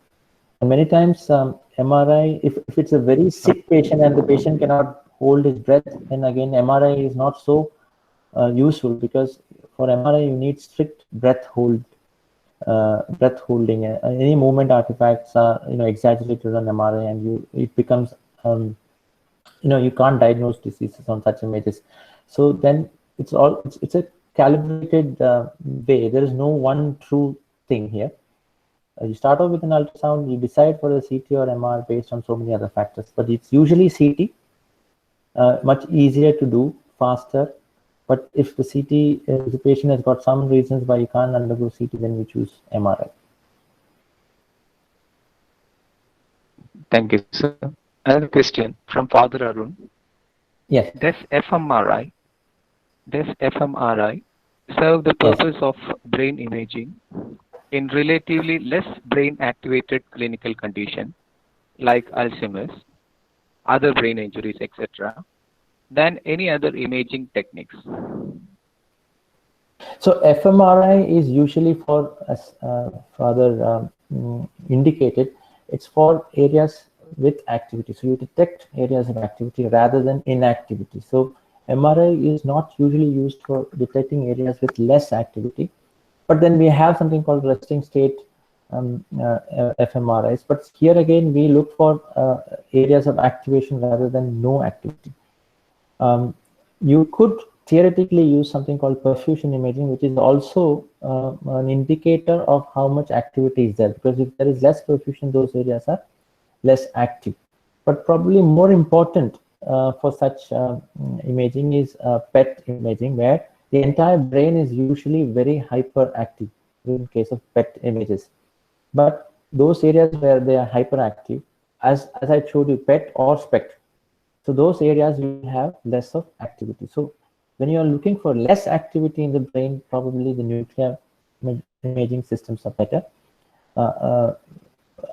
S1: And many times MRI, if it's a very sick patient and the patient cannot hold his breath, then again MRI is not so useful, because for MRI you need strict breath holding. Any movement artifacts are exaggerated on MRI, and it becomes you can't diagnose diseases on such images. So then it's a calibrated way. There is no one true thing here. You start off with an ultrasound, you decide for a CT or MR based on so many other factors, but it's usually CT. Much easier to do, faster. But if the CT, if the patient has got some reasons why you can't undergo CT, then we choose MRI.
S2: Thank you, sir. Another question from Father Arun.
S1: Yes.
S2: Does fMRI serve the purpose of brain imaging in relatively less brain activated clinical condition like Alzheimer's, other brain injuries, etc., than any other imaging techniques?
S1: So fMRI is usually for, as Father indicated, it's for areas with activity. So you detect areas of activity rather than inactivity. So MRI is not usually used for detecting areas with less activity, but then we have something called resting state fMRIs. But here again, we look for areas of activation rather than no activity. You could theoretically use something called perfusion imaging, which is also an indicator of how much activity is there, because if there is less perfusion, those areas are less active. But probably more important for such imaging is PET imaging, where the entire brain is usually very hyperactive in case of PET images. But those areas where they are hyperactive, as I showed you, PET or SPECT, so those areas will have less of activity. So when you are looking for less activity in the brain, probably the nuclear imaging systems are better.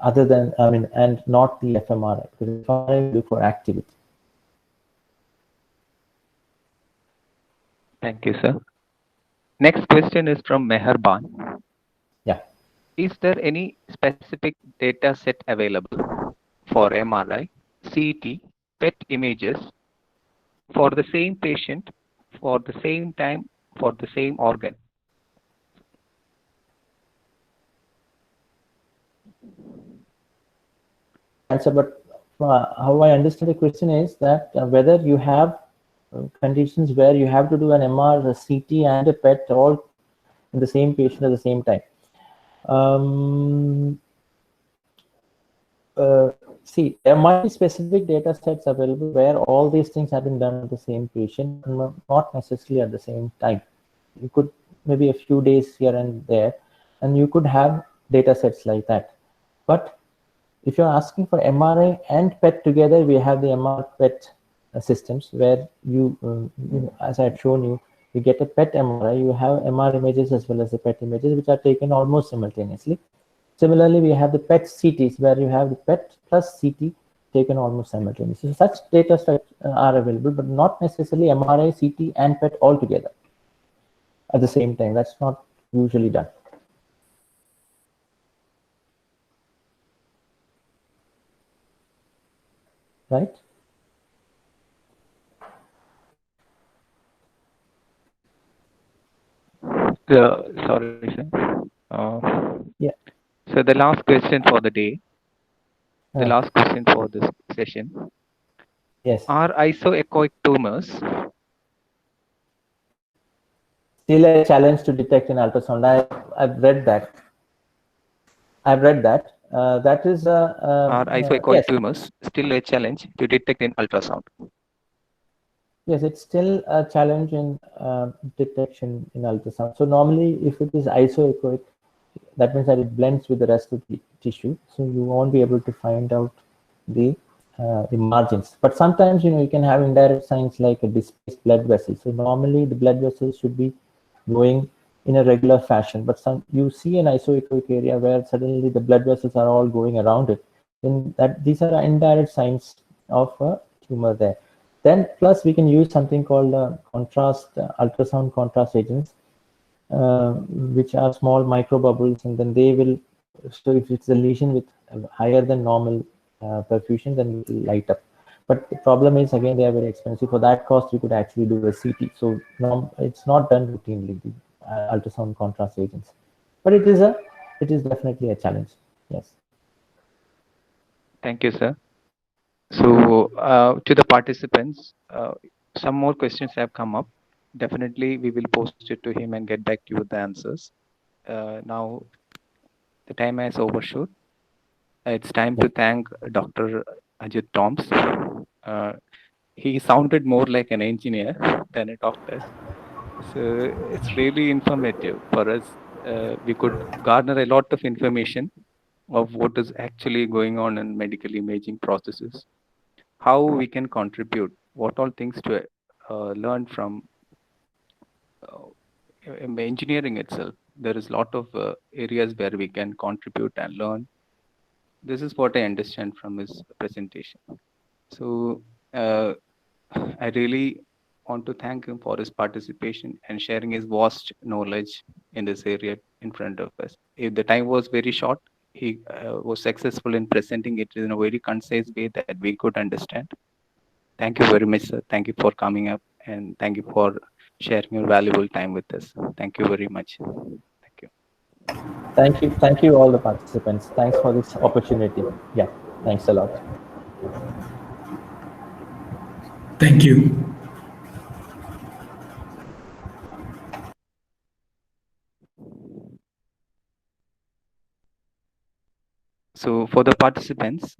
S1: Other than, and not the fMRI, because fMRI will look for activity.
S2: Thank you, sir. Next question is from Meherban.
S1: Yeah.
S2: Is there any specific data set available for MRI, CT, PET images for the same patient, for the same time, for the same organ?
S1: Answer, but how I understand the question is that whether you have conditions where you have to do an MR, a CT, and a PET all in the same patient at the same time. See, there might be specific data sets available where all these things have been done at the same patient, not necessarily at the same time. You could maybe a few days here and there, and you could have data sets like that. But if you're asking for MRI and PET together, we have the MR PET systems where you, as I've shown you, you get a PET MRI, you have MR images as well as the PET images, which are taken almost simultaneously. Similarly, we have the PET CTs where you have the PET plus CT taken almost simultaneously. So such data sets are available, but not necessarily MRI, CT, and PET all together at the same time. That's not usually done. Right?
S2: Sorry, sir.
S1: Yeah.
S2: So the last question for the day, the last question for this session.
S1: Yes.
S2: Are isoechoic tumors
S1: still a challenge to detect in ultrasound? I've read that. That is
S2: are isoechoic
S1: yes.
S2: tumors still a challenge to detect in ultrasound?
S1: Yes, it's still a challenge in detection in ultrasound. So normally, if it is isoechoic, that means that it blends with the rest of the tissue. So you won't be able to find out the margins. But sometimes, you can have indirect signs like a displaced blood vessel. So normally the blood vessels should be going in a regular fashion. But you see an isoechoic area where suddenly the blood vessels are all going around it. Then these are indirect signs of a tumor there. Then plus we can use something called ultrasound contrast agents, which are small micro bubbles, and then they will, so if it's a lesion with higher than normal perfusion, then it will light up. But the problem is, again, they are very expensive. For that cost, we could actually do a CT. So it's not done routinely, the ultrasound contrast agents. But it is definitely a challenge. Yes.
S2: Thank you, sir. So to the participants, some more questions have come up. Definitely, we will post it to him and get back to you with the answers. Now, the time has overshot. It's time to thank Dr. Ajit Toms. He sounded more like an engineer than a doctor. So it's really informative for us. We could garner a lot of information of what is actually going on in medical imaging processes, how we can contribute, what all things to learn from engineering itself. There is a lot of areas where we can contribute and learn. This is what I understand from his presentation. So I really want to thank him for his participation and sharing his vast knowledge in this area in front of us. If the time was very short, he was successful in presenting it in a very concise way that we could understand. Thank you very much, sir. Thank you for coming up and thank you for sharing your valuable time with us. Thank you very much. Thank you.
S1: Thank you all the participants. Thanks for this opportunity. Yeah, thanks a lot.
S7: Thank you.
S2: So for the participants,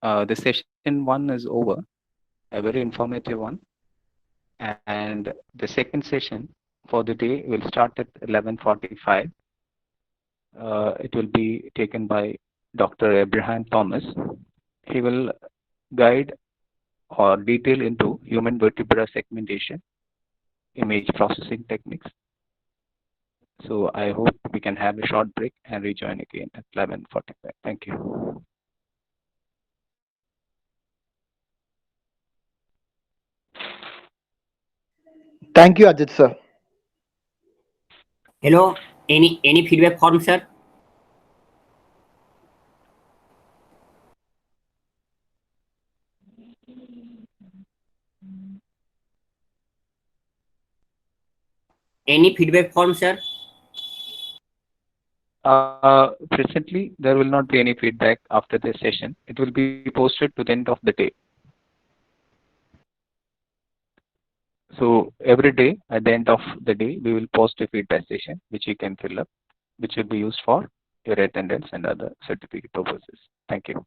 S2: the session 1 is over, a very informative one. And the second session for the day will start at 11:45. It will be taken by Dr. Abraham Thomas. He will guide or detail into human vertebra segmentation, image processing techniques. So I hope we can have a short break and rejoin again at 11:45. Thank you.
S6: Thank you, Ajit sir.
S4: Hello. Any feedback form, sir? Any feedback form, sir?
S2: Presently, there will not be any feedback after this session. It will be posted to the end of the day. So every day, at the end of the day, we will post a feedback session, which you can fill up, which will be used for your attendance and other certificate purposes. Thank you.